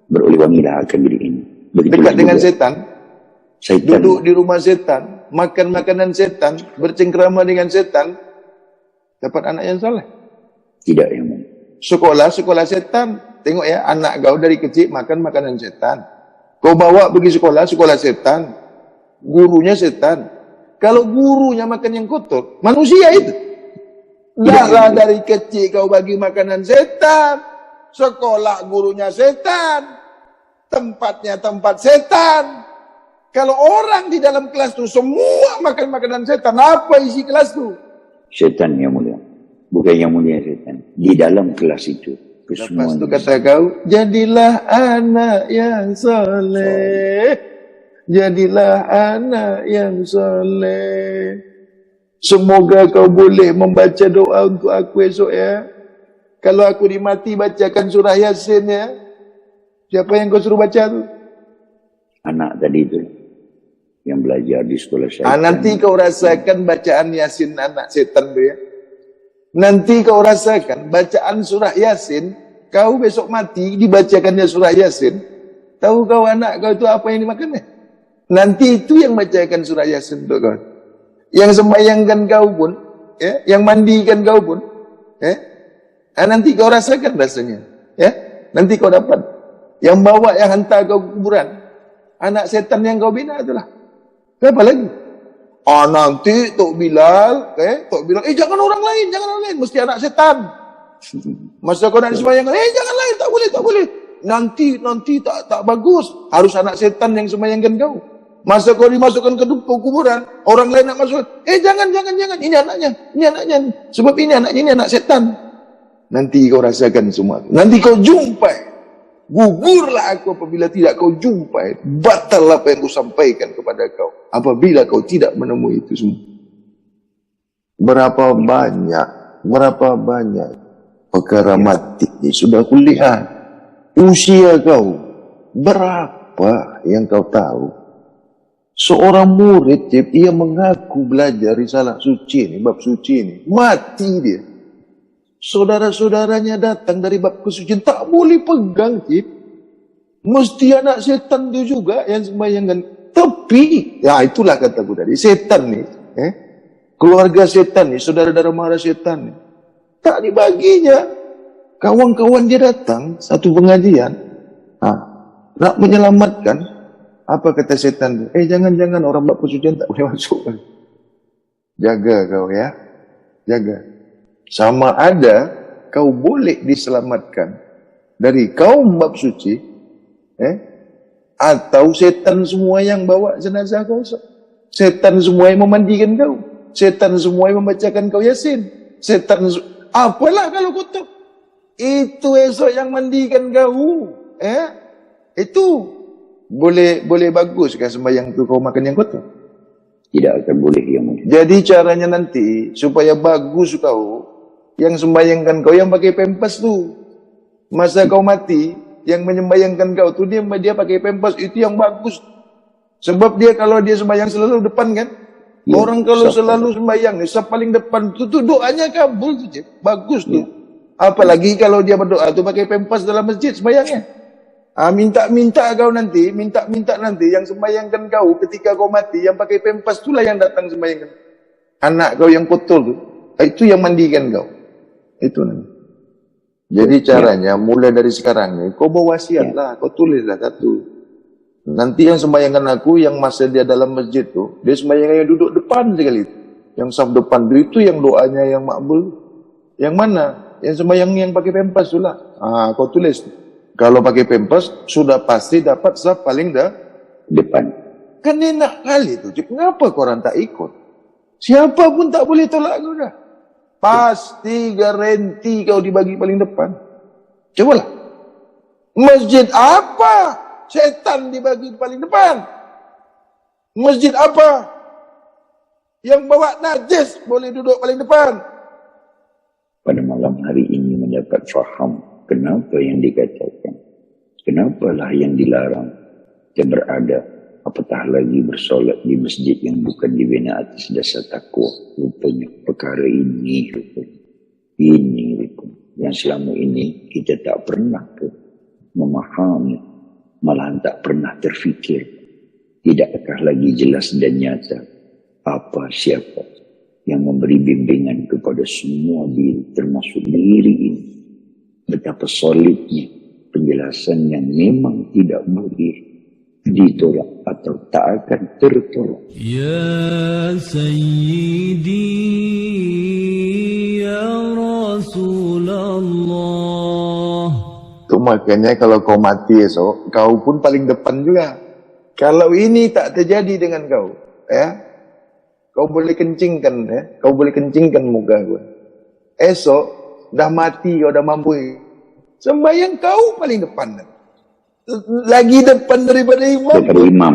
Speaker 3: Beroleh wangi lah akan diri ini.
Speaker 1: Dekat dengan setan,
Speaker 3: Setan.
Speaker 1: duduk di rumah setan, makan makanan setan, bercengkrama dengan setan, dapat anak yang soleh?
Speaker 3: Tidak yang mana.
Speaker 1: Sekolah setan. Tengok ya, anak kau dari kecil makan makanan setan. Kau bawa pergi sekolah setan. Gurunya setan. Kalau gurunya makan yang kotor, manusia itu. Dahlah dari kecil kau bagi makanan setan. Sekolah gurunya setan. Tempatnya tempat setan. Kalau orang di dalam kelas tu semua makan makanan setan, apa isi kelas tu?
Speaker 3: Setan yang mulia. Bukan yang mulia setan. Di dalam kelas itu.
Speaker 1: Lepas tu kata kau, jadilah anak yang soleh. Jadilah anak yang soleh. Semoga kau boleh membaca doa untuk aku esok ya. Kalau aku dimati, bacakan surah Yasin ya. Siapa yang kau suruh baca tu?
Speaker 3: Anak tadi tu. Yang belajar di sekolah saya.
Speaker 1: Nanti kau rasakan bacaan Yasin anak setan tu ya. Nanti kau rasakan bacaan surah Yasin. Kau besok mati dibacakannya surah Yasin. Tahu kau anak kau itu apa yang dimakannya? Nanti itu yang bacakan surah Yasin untuk kau. Yang sembahyangkan kau pun, ya, yang mandikan kau pun, ya. Nanti kau rasakan rasanya. Ya, nanti kau dapat. Yang bawa, yang hantar kau ke kuburan, anak setan yang kau bina itulah. Apa lagi? Nanti Tok Bilal, jangan orang lain, mesti anak setan. Masa kau nak sembahyang, jangan lain, tak boleh. Nanti tak bagus. Harus anak setan yang sembahyangkan kau. Masa kau dimasukkan ke kuburan, orang lain nak masuk, jangan, ini anaknya, sebab ini anaknya, ini anak setan. Nanti kau rasakan semua. Nanti kau jumpai. Gugurlah aku apabila tidak kau jumpai. Batal apa yang kau sampaikan kepada kau apabila kau tidak menemui itu semua. Berapa banyak perkara mati ini sudah kulihat. Usia kau berapa yang kau tahu? Seorang murid, ia mengaku belajar risalah suci ini, bab suci ini, mati dia. Saudara-saudaranya datang dari bab kesucian, tak boleh pegang, Cip. Mesti anak setan dia juga yang sembahyangkan. Tapi, ya itulah kataku tadi, setan nih, keluarga setan nih, saudara-saudara mara setan nih, tak dibaginya. Kawan-kawan dia datang, satu pengajian, nak menyelamatkan, apa kata setan? Jangan-jangan orang bab kesucian tak boleh masuk. Jaga kau ya, jaga. Sama ada kau boleh diselamatkan dari kaum bab suci, atau setan semua yang bawa jenazah kau, setan semua yang memandikan kau, setan semua yang membacakan kau Yasin, apalah kalau kutuk, itu esok yang mandikan kau, itu boleh bagus kan sembahyang tu kau makan yang kotor?
Speaker 3: Tidak akan boleh yang mulia.
Speaker 1: Jadi caranya nanti supaya bagus kau, yang sembayangkan kau yang pakai pempas tu. Masa kau mati, yang menyembayangkan kau tu dia pakai pempas, itu yang bagus. Sebab dia kalau dia sembayang selalu depan kan. Ya, orang kalau selalu sembayang ni paling depan tu doanya kabul tu, Cik. Bagus tu. Ya. Apalagi kalau dia berdoa tu pakai pempas dalam masjid sembayangnya. Minta kau nanti, minta nanti yang sembayangkan kau ketika kau mati, yang pakai pempas itulah yang datang sembayangkan. Anak kau yang kotor tu, itu yang mandikan kau. Itu nanti. Jadi caranya mulai dari sekarang ni, kau bawa wasiat lah, kau tulislah satu. Nanti yang sembayangkan aku, yang masa dia dalam masjid tu, dia sembayangkan yang duduk depan sekali. Yang saf depan tu, itu yang doanya yang makbul. Yang mana? Yang sembayang yang pakai pempas tu lah. Kau tulis. Kalau pakai pempas, sudah pasti dapat saf paling
Speaker 3: depan.
Speaker 1: Kan enak kali tu. Kenapa korang tak ikut? Siapa pun tak boleh tolak kau dah. Pasti garanti kau dibagi paling depan. Cobalah. Masjid apa? Setan dibagi paling depan. Masjid apa? Yang bawa najis boleh duduk paling depan.
Speaker 3: Pada malam hari ini mendapat faham kenapa yang dikatakan, kenapalah yang dilarang kita berada, apatah lagi bersolat di masjid yang bukan dibina atas dasar takwa. Rupanya perkara ini yang selama ini kita tak pernah memahami, malahan tak pernah terfikir. Tidakkah lagi jelas dan nyata siapa yang memberi bimbingan kepada semua diri, termasuk diri ini. Betapa solidnya penjelasan yang memang tidak boleh ditolak atau tak akan tertolak.
Speaker 2: Ya Sayyidi Ya Rasulullah.
Speaker 1: Itu makanya kalau kau mati esok, kau pun paling depan juga. Kalau ini tak terjadi dengan kau, kau boleh kencingkan, kau boleh kencingkan muka kau. Esok dah mati, kau dah mampu, sembahyang kau paling depan. Lagi depan daripada imam.
Speaker 3: Daripada imam.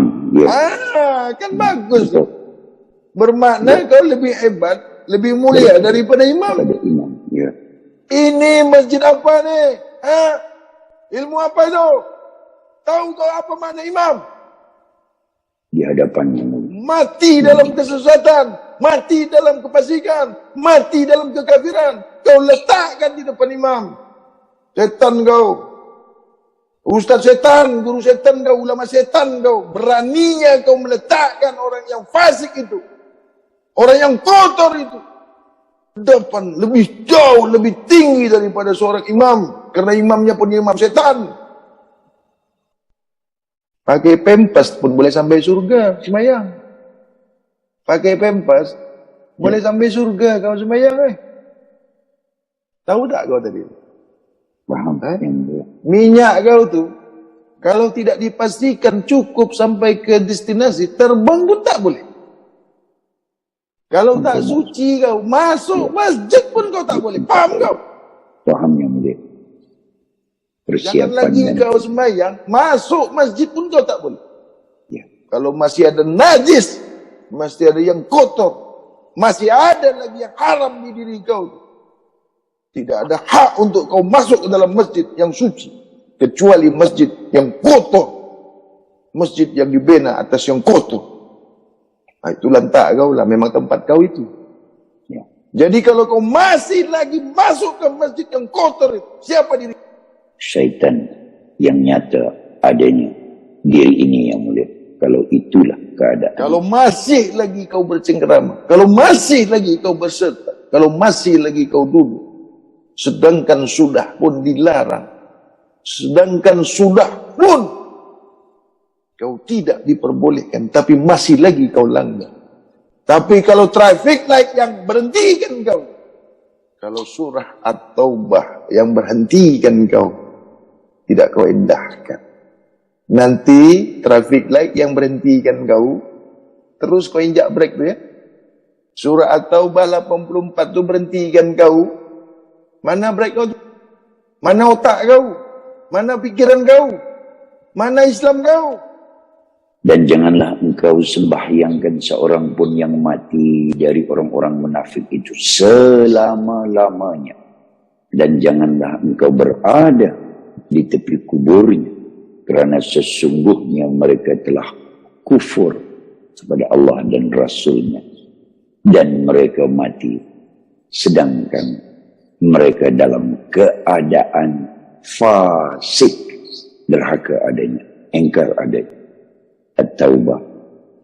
Speaker 1: Kan bagus tu. Bermakna kau lebih hebat, lebih mulia daripada imam. Ini masjid apa ni? Ilmu apa itu? Tahu kau apa makna imam?
Speaker 3: Di hadapannya.
Speaker 1: Mati dalam kesesatan, mati dalam kefasikan, mati dalam kekafiran, kau letakkan di depan imam. Setan kau. Ustaz setan, guru setan kau, ulama setan kau. Beraninya kau meletakkan orang yang fasik itu, orang yang kotor itu, depan lebih jauh, lebih tinggi daripada seorang imam. Karena imamnya pun imam setan. Pakai pempas pun boleh sampai surga sembahyang. Pakai pempas boleh sampai surga kau sembahyang. Tahu tak kau tadi?
Speaker 3: Paham kan yang mulia?
Speaker 1: Minyak kau tu, kalau tidak dipastikan cukup sampai ke destinasi, terbang pun tak boleh. Kalau tak suci kau, masuk masjid pun kau tak boleh. Faham kau?
Speaker 3: Paham yang mulia.
Speaker 1: Jangan
Speaker 3: Persiapan
Speaker 1: lagi
Speaker 3: dan
Speaker 1: kau sembahyang, masuk masjid pun kau tak boleh.
Speaker 3: ya.
Speaker 1: Kalau masih ada najis, masih ada yang kotor, masih ada lagi yang haram di diri kau, tidak ada hak untuk kau masuk ke dalam masjid yang suci, kecuali masjid yang kotor, masjid yang dibina atas yang kotor. Nah, itu lantak kau lah, memang tempat kau itu.
Speaker 3: Ya.
Speaker 1: Jadi kalau kau masih lagi masuk ke masjid yang kotor itu, siapa diri?
Speaker 3: Syaitan yang nyata adanya diri ini yang mulia. Kalau itulah keadaan.
Speaker 1: Kalau masih lagi kau bercengkerama, kalau masih lagi kau berserta, kalau masih lagi kau duduk, sedangkan sudah pun dilarang, sedangkan sudah pun kau tidak diperbolehkan, tapi masih lagi kau langgar. Tapi kalau traffic light yang berhentikan kau, kalau surah At-Taubah yang berhentikan kau, tidak kau indahkan. Nanti traffic light yang berhentikan kau, terus kau injak brake tu ya. Surah At-Taubah 84 tu berhentikan kau. Mana brake kau tu? Mana otak kau? Mana pikiran kau? Mana Islam kau?
Speaker 3: Dan janganlah engkau sembahyangkan seorang pun yang mati dari orang-orang munafik itu selama-lamanya. Dan janganlah engkau berada di tepi kuburnya, kerana sesungguhnya mereka telah kufur kepada Allah dan Rasulnya, dan mereka mati sedangkan mereka dalam keadaan fasik, derhaka adanya, engkar adanya. At-Taubah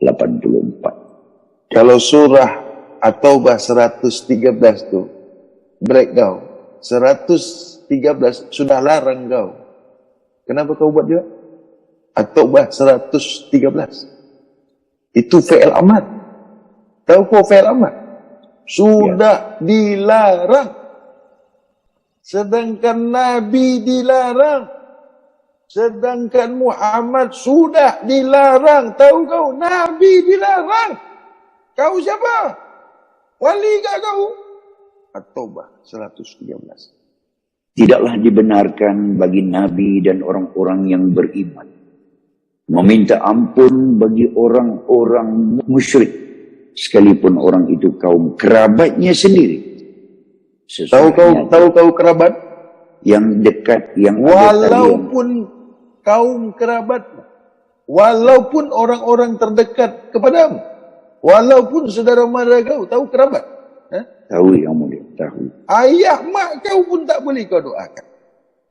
Speaker 3: 84.
Speaker 1: Kalau surah At-Taubah 113 tu break kau, 113 sudah larang kau. Kenapa kau buat juga? At-Taubah 113 itu fi'il amad. Tahu kau fi'il amad? Sudah dilarang. Sedangkan Nabi dilarang. Sedangkan Muhammad sudah dilarang. Tahu kau? Nabi dilarang. Kau siapa? Wali kah kau? At-Taubah 113.
Speaker 3: Tidaklah dibenarkan bagi Nabi dan orang-orang yang beriman meminta ampun bagi orang-orang musyrik, sekalipun orang itu kaum kerabatnya sendiri.
Speaker 1: Tahu kau kerabat?
Speaker 3: Yang dekat, yang
Speaker 1: walaupun kaum kerabat, walaupun orang-orang terdekat kepadamu, walaupun saudara mara kau, tahu kerabat?
Speaker 3: Tahu yang mulia, tahu.
Speaker 1: Ayah mak kau pun tak boleh kau doakan.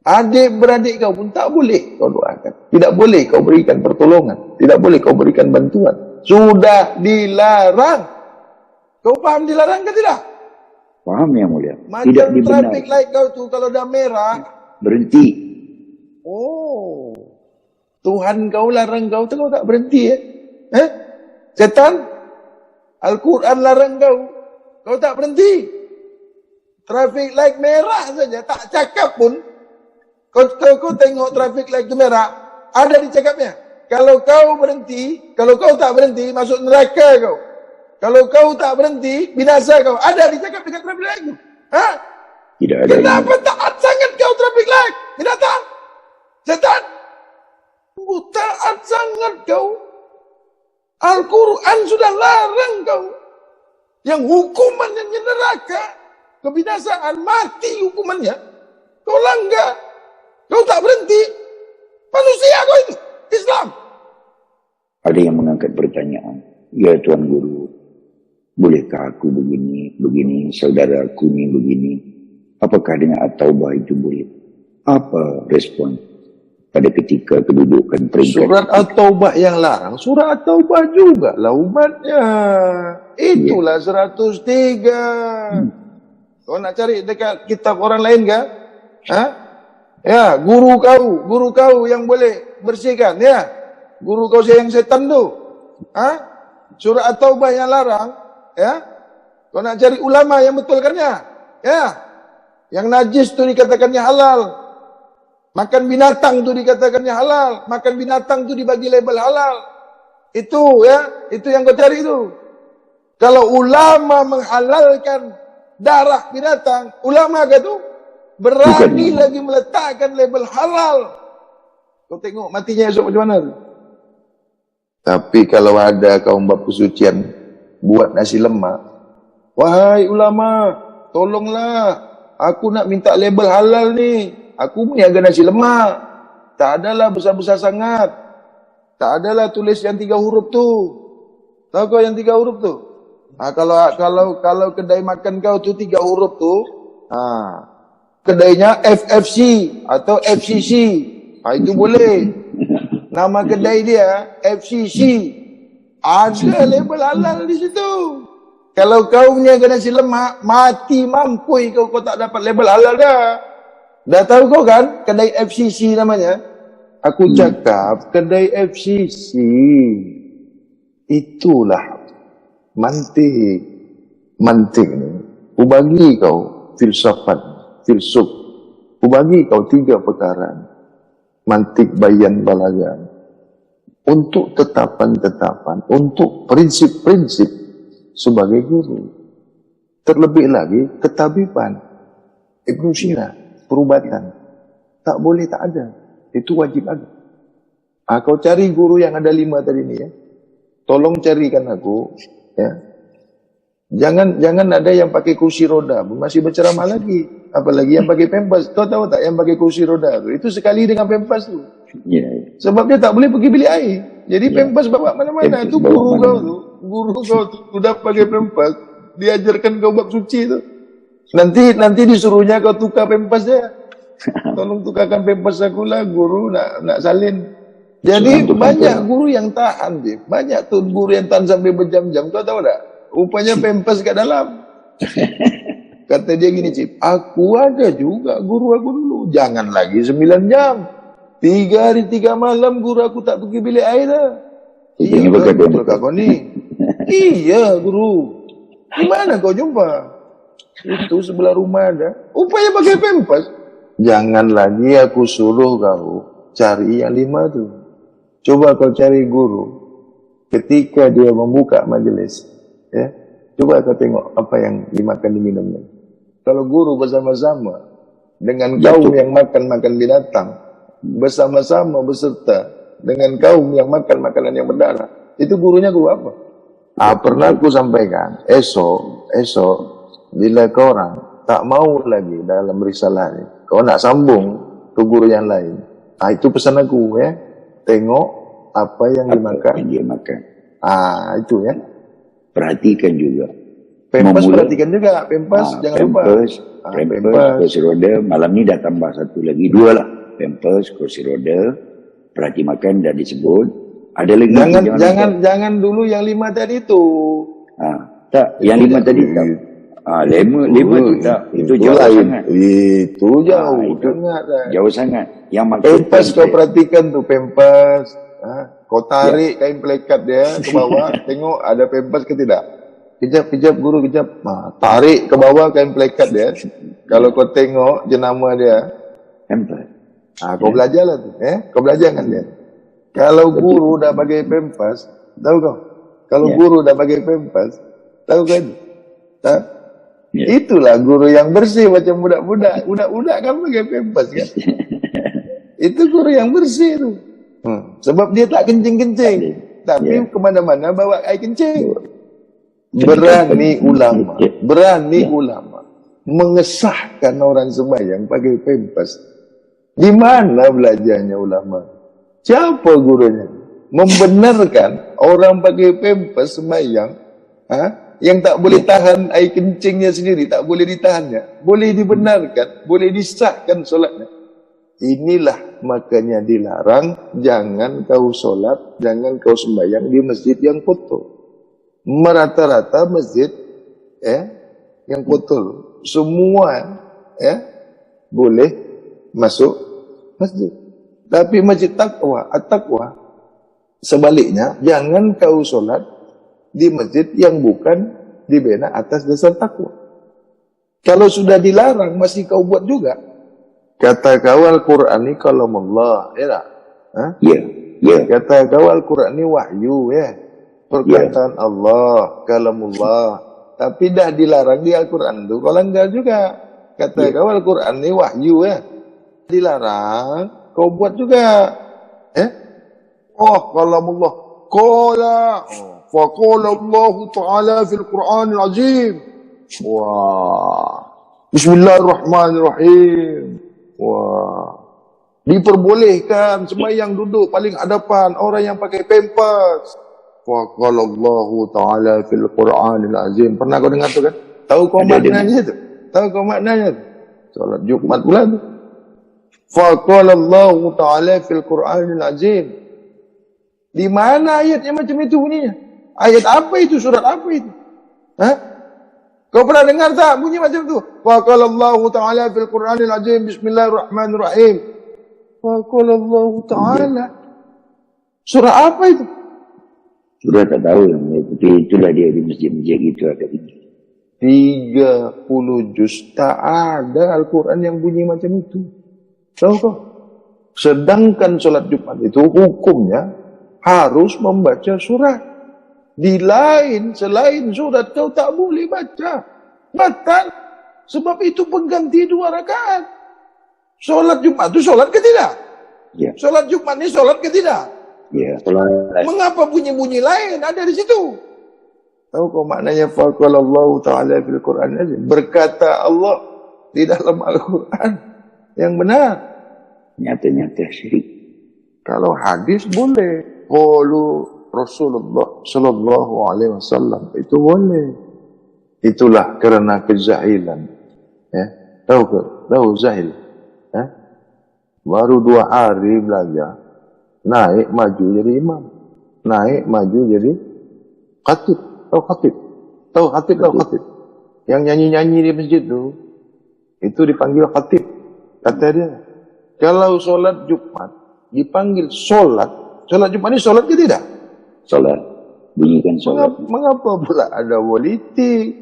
Speaker 1: Adik beradik kau pun tak boleh kau doakan. Tidak boleh kau berikan pertolongan. Tidak boleh kau berikan bantuan. Sudah dilarang. Kau faham dilarang ke tidak?
Speaker 3: Paham yang mulia.
Speaker 1: Macam
Speaker 3: tidak dibenarkan.
Speaker 1: traffic light kau tu kalau dah merah,
Speaker 3: berhenti.
Speaker 1: Oh, Tuhan kau larang kau tu kau tak berhenti Setan, Al-Quran larang kau, kau tak berhenti. Traffic light merah saja, tak cakap pun. Kau tengok traffic light tu merah, ada di cakapnya. Kalau kau berhenti, kalau kau tak berhenti, masuk neraka kau. Kalau kau tak berhenti, binasa kau. Ada di cakap dekat traffic light tu.
Speaker 3: Tidak ada.
Speaker 1: Kenapa taat sangat kau traffic light? Binatang? Setan? Taat sangat kau. Al-Quran sudah larang kau. Yang hukumannya neraka, kebinasaan, mati hukumannya. Kau langgar. Kau tak berhenti. Manusia kau itu. Islam.
Speaker 3: Ada yang mengangkat pertanyaan. Ya Tuan Guru, bolehkah aku begini, saudaraku ni begini? Apakah dengan At-Taubah itu boleh? Apa respon pada ketika kedudukan peringkat?
Speaker 1: Surat At-Taubah yang larang, surat At-Taubah juga lah umatnya. Itulah 103. Kau nak cari dekat kitab orang lain kah? Ya, guru kau yang boleh bersihkan, ya. Guru kau yang setan tu. Surah At-Taubah yang larang, ya. Kau nak cari ulama yang betulkannya, ya. Yang najis tu dikatakannya halal. Makan binatang tu dikatakannya halal. Makan binatang tu dibagi label halal. Itu, ya. Itu yang kau cari tu. Kalau ulama menghalalkan darah binatang, ulama ke tu? Berani lagi meletakkan label halal. Kau tengok matinya esok macam mana tu? Tapi kalau ada kaum bab kesucian buat nasi lemak, wahai ulama, tolonglah, aku nak minta label halal ni. Aku meniaga nasi lemak. Tak adalah besar-besar sangat. Tak adalah tulis yang 3 huruf tu. Tahu kau yang 3 huruf tu? Kalau kedai makan kau tu 3 huruf tu, kedainya FFC atau FCC. Itu boleh. Nama kedai dia FCC. Ada label halal di situ. Kalau kau punya nasi lemak, mati mampui kau tak dapat label halal dah. Dah tahu kau kan kedai FCC namanya? Aku cakap kedai FCC itulah mantik ni. Ubagi kau filsuf. Ubagi kau 3 perkara. Mantik, bayan, balagan. Untuk tetapan-tetapan, untuk prinsip-prinsip sebagai guru. Terlebih lagi ketabiban. Ibnu Sina, perubatan. Tak boleh tak ada. Itu wajib ada. Kau cari guru yang ada 5 tadi ni, ya. Tolong carikan aku, ya. Jangan ada yang pakai kursi roda, masih berceramah lagi. Apalagi yang pakai pempas. Kau tahu tak yang pakai kursi roda tu? Itu sekali dengan pempas tu. Sebab dia tak boleh pergi bilik air. Jadi pempas bawa mana-mana. Itu guru kau tu. Guru kau tu sudah pakai pempas. Diajarkan kau bab suci tu. Nanti disuruhnya kau tukar pempas dia. Tolong tukarkan pempas aku lah, guru nak salin. Jadi banyak guru yang tahan je. Banyak tu guru yang tahan sampai berjam-jam. Kau tahu tak? Rupanya pempas kat dalam. Kata dia gini, Cip, aku ada juga guru aku dulu. Jangan lagi 9 jam. 3 hari 3 malam guru aku tak pergi bilik air dah. Iya, betul kau ni. Iya, guru. Di mana kau jumpa? Itu sebelah rumah ada. Rupanya pakai pempas. Jangan lagi aku suruh kau cari yang 5 tu. Coba kau cari guru. Ketika dia membuka majelis, ya, coba kau tengok apa yang dimakan diminumnya. Kalau guru bersama-sama dengan kaum yang makan binatang, bersama-sama beserta dengan kaum yang makan makanan yang berdarah, itu gurunya guru apa? Pernah aku sampaikan, esok bila kau orang tak mau lagi dalam risalah ini, kau nak sambung ke guru yang lain. Itu pesan aku, ya. Tengok apa yang dimakan. Yang dia makan. Itu, ya.
Speaker 3: Perhatikan juga.
Speaker 1: Pempas perhatikan juga. Pempas jangan lupa.
Speaker 3: Pempas, kursi roda. Malam ni dah tambah 1 lagi. 2 lah. Pempas, kursi roda. Perhati makan dah disebut. Ada lagi. Jangan dulu yang 5 tadi tu. Tak. Yang 5 tadi tak. 5 tu tak. Itu jauh sangat.
Speaker 1: Itu jauh.
Speaker 3: Jauh sangat. Yang makan
Speaker 1: pempas kau perhatikan tu. Pempas. Kau tarik kain pelekat dia ke bawah. Tengok ada pempas ke tidak. Kejap guru, kejap. Tarik ke bawah kain pelekat dia. Kalau kau tengok jenama dia,
Speaker 3: pempas.
Speaker 1: Kau belajar lah tu. Kau belajar kan dia. Kalau guru dah pakai pempas, tahu kau? Kalau guru dah pakai pempas, tahu kan? Itulah guru yang bersih macam budak-budak. Budak-budak kan pakai pempas kan? Itu guru yang bersih tu. Sebab dia tak kencing-kencing. Tapi kemana-mana bawa air kencing. Berani ulama mengesahkan orang sembahyang pakai pempas. Di mana belajarnya ulama? Siapa gurunya? Membenarkan orang pakai pempas sembahyang, yang tak boleh tahan air kencingnya sendiri, tak boleh ditahannya, boleh dibenarkan, boleh disahkan solatnya. Inilah makanya dilarang, jangan kau solat, jangan kau sembahyang di masjid yang kotor. Merata-rata masjid yang kotor, semua boleh masuk masjid. Tapi masjid takwa, at-taqwa, sebaliknya, jangan kau sholat di masjid yang bukan dibina atas dasar takwa. Kalau sudah dilarang, masih kau buat juga. Kata kau Al-Quran ini kalamullah, ya tak?
Speaker 3: Ya, ya,
Speaker 1: Kata kau Al-Quran ini wahyu, ya. Perkataan Allah, kalamullah. Tapi dah dilarang di Al-Quran itu, kau langgar juga. Kata kau Al-Quran ini wahyu, ya. Dilarang, kau buat juga. Oh, kalamullah. Qala. Faqala Allah Ta'ala fil Qur'an al-Azim. Wah. Bismillahirrahmanirrahim. Wah. Diperbolehkan sembahyang duduk paling hadapan orang yang pakai pampers. Faqala Allah Ta'ala fil Qur'an al-Azim. Pernah kau dengar tu kan? Tahu kau maknanya tu? Tahu kau maknanya tu? Solat Jumat pula tu. Faqala Allah Ta'ala fil Qur'an al-Azim. Di mana ayat yang macam itu bunyinya? Ayat apa itu? Surat apa itu? Kau pernah dengar tak bunyi macam tu? Faqala Allah Ta'ala fil Qur'anil Azim. Bismillahirrahmanirrahim. Faqala Allah Ta'ala. Surah apa itu?
Speaker 3: sudah tak tahu yang mengikuti. Itulah dia di masjid-masjid itu ada tinggi.
Speaker 1: 30 juz. Tak ada Al-Quran yang bunyi macam itu. Tahu kau? Sedangkan solat Jumat itu hukumnya harus membaca surat. Di lain, selain surat kau tak boleh baca. Batal. Sebab itu pengganti 2 rakaat. Solat Jumat itu solat ke tidak?
Speaker 3: Ya.
Speaker 1: Solat Jumat ini solat ke tidak?
Speaker 3: Ya, solat.
Speaker 1: Mengapa bunyi-bunyi lain ada di situ? Tahu kau maknanya faqala Allah Ta'ala fil Quran aja. Berkata Allah di dalam Al-Quran yang benar.
Speaker 3: Nyata-nyata syirik.
Speaker 1: Kalau hadis boleh. Qalu Rasulullah sallallahu alaihi wasallam itu boleh. Itulah kerana kejahilan. Ya, tahu ke? Tahu jahil. Ya? Baru 2 hari belajar, naik maju jadi imam, naik maju jadi khatib. Tahu khatib? Tahu khatib? Tahu khatib? Yang nyanyi-nyanyi di masjid itu dipanggil khatib. Kata dia, kalau solat Jumat dipanggil solat. Solat Jumat ini solat ke tidak?
Speaker 3: Solat. Bunyikan solat.
Speaker 1: Mengapa pula ada politik?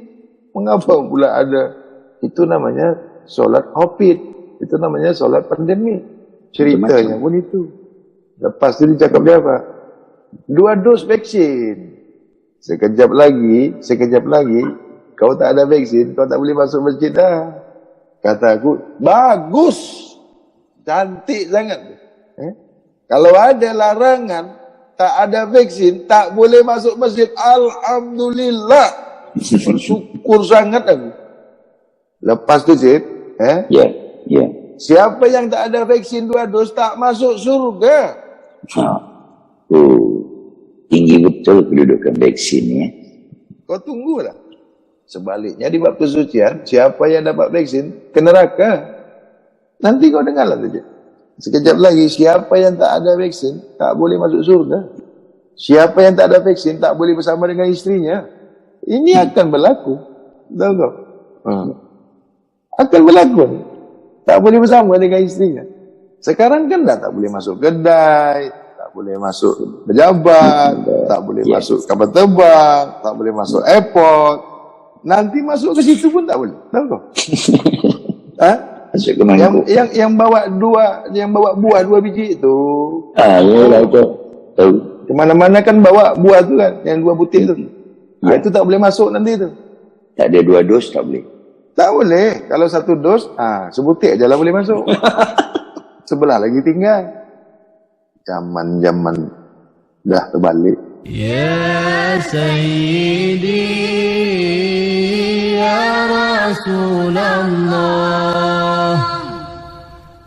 Speaker 1: Mengapa pula ada? Itu namanya solat COVID. Itu namanya solat pandemi. Ceritanya pun itu. Lepas itu dicakap dia apa? 2 dos vaksin. Sekejap lagi, kau tak ada vaksin, kau tak boleh masuk masjid dah. Kata aku, bagus. Cantik sangat. Kalau ada larangan, tak ada vaksin, tak boleh masuk masjid. Alhamdulillah. Bersyukur sangat aku. Lepas tu Cip,
Speaker 3: Ya, ya.
Speaker 1: siapa yang tak ada vaksin 2 dos tak masuk surga.
Speaker 3: Tinggi betul kedudukan vaksin ya.
Speaker 1: Kau tunggulah. Sebaliknya di bab kesucian, siapa yang dapat vaksin ke neraka. Nanti kau dengarlah saja. Sekejap lagi, siapa yang tak ada vaksin tak boleh masuk surga. Siapa yang tak ada vaksin tak boleh bersama dengan istrinya. Ini akan berlaku. Tahu kau? Akan berlaku. Tak boleh bersama dengan istrinya. Sekarang kan dah tak boleh masuk kedai, tak boleh masuk pejabat, tak boleh masuk kapal terbang, tak boleh masuk airport. Nanti masuk ke situ pun tak boleh. Tahu kau?
Speaker 3: Masuk ke mangkuk.
Speaker 1: Yang bawa buah 2 biji itu.
Speaker 3: Ya, tahu.
Speaker 1: Kemana-mana kan bawa buah tu kan, yang 2 butir tu. Itu tak boleh masuk nanti tu.
Speaker 3: Tak ada 2 dos tak boleh.
Speaker 1: Tak boleh. Kalau 1 dos, sebutir je lah boleh masuk. Sebelah lagi tinggal. Zaman-zaman dah terbalik.
Speaker 2: Ya Sayyidi Ya Rasulullah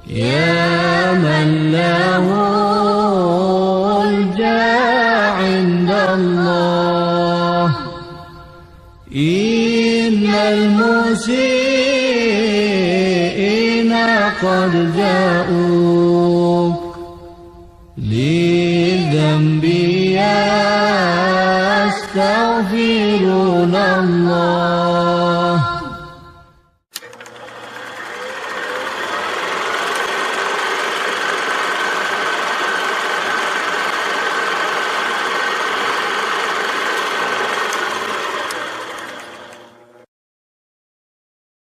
Speaker 2: Ya man lahul ja'indallah Innal musi'ina qad ja'uk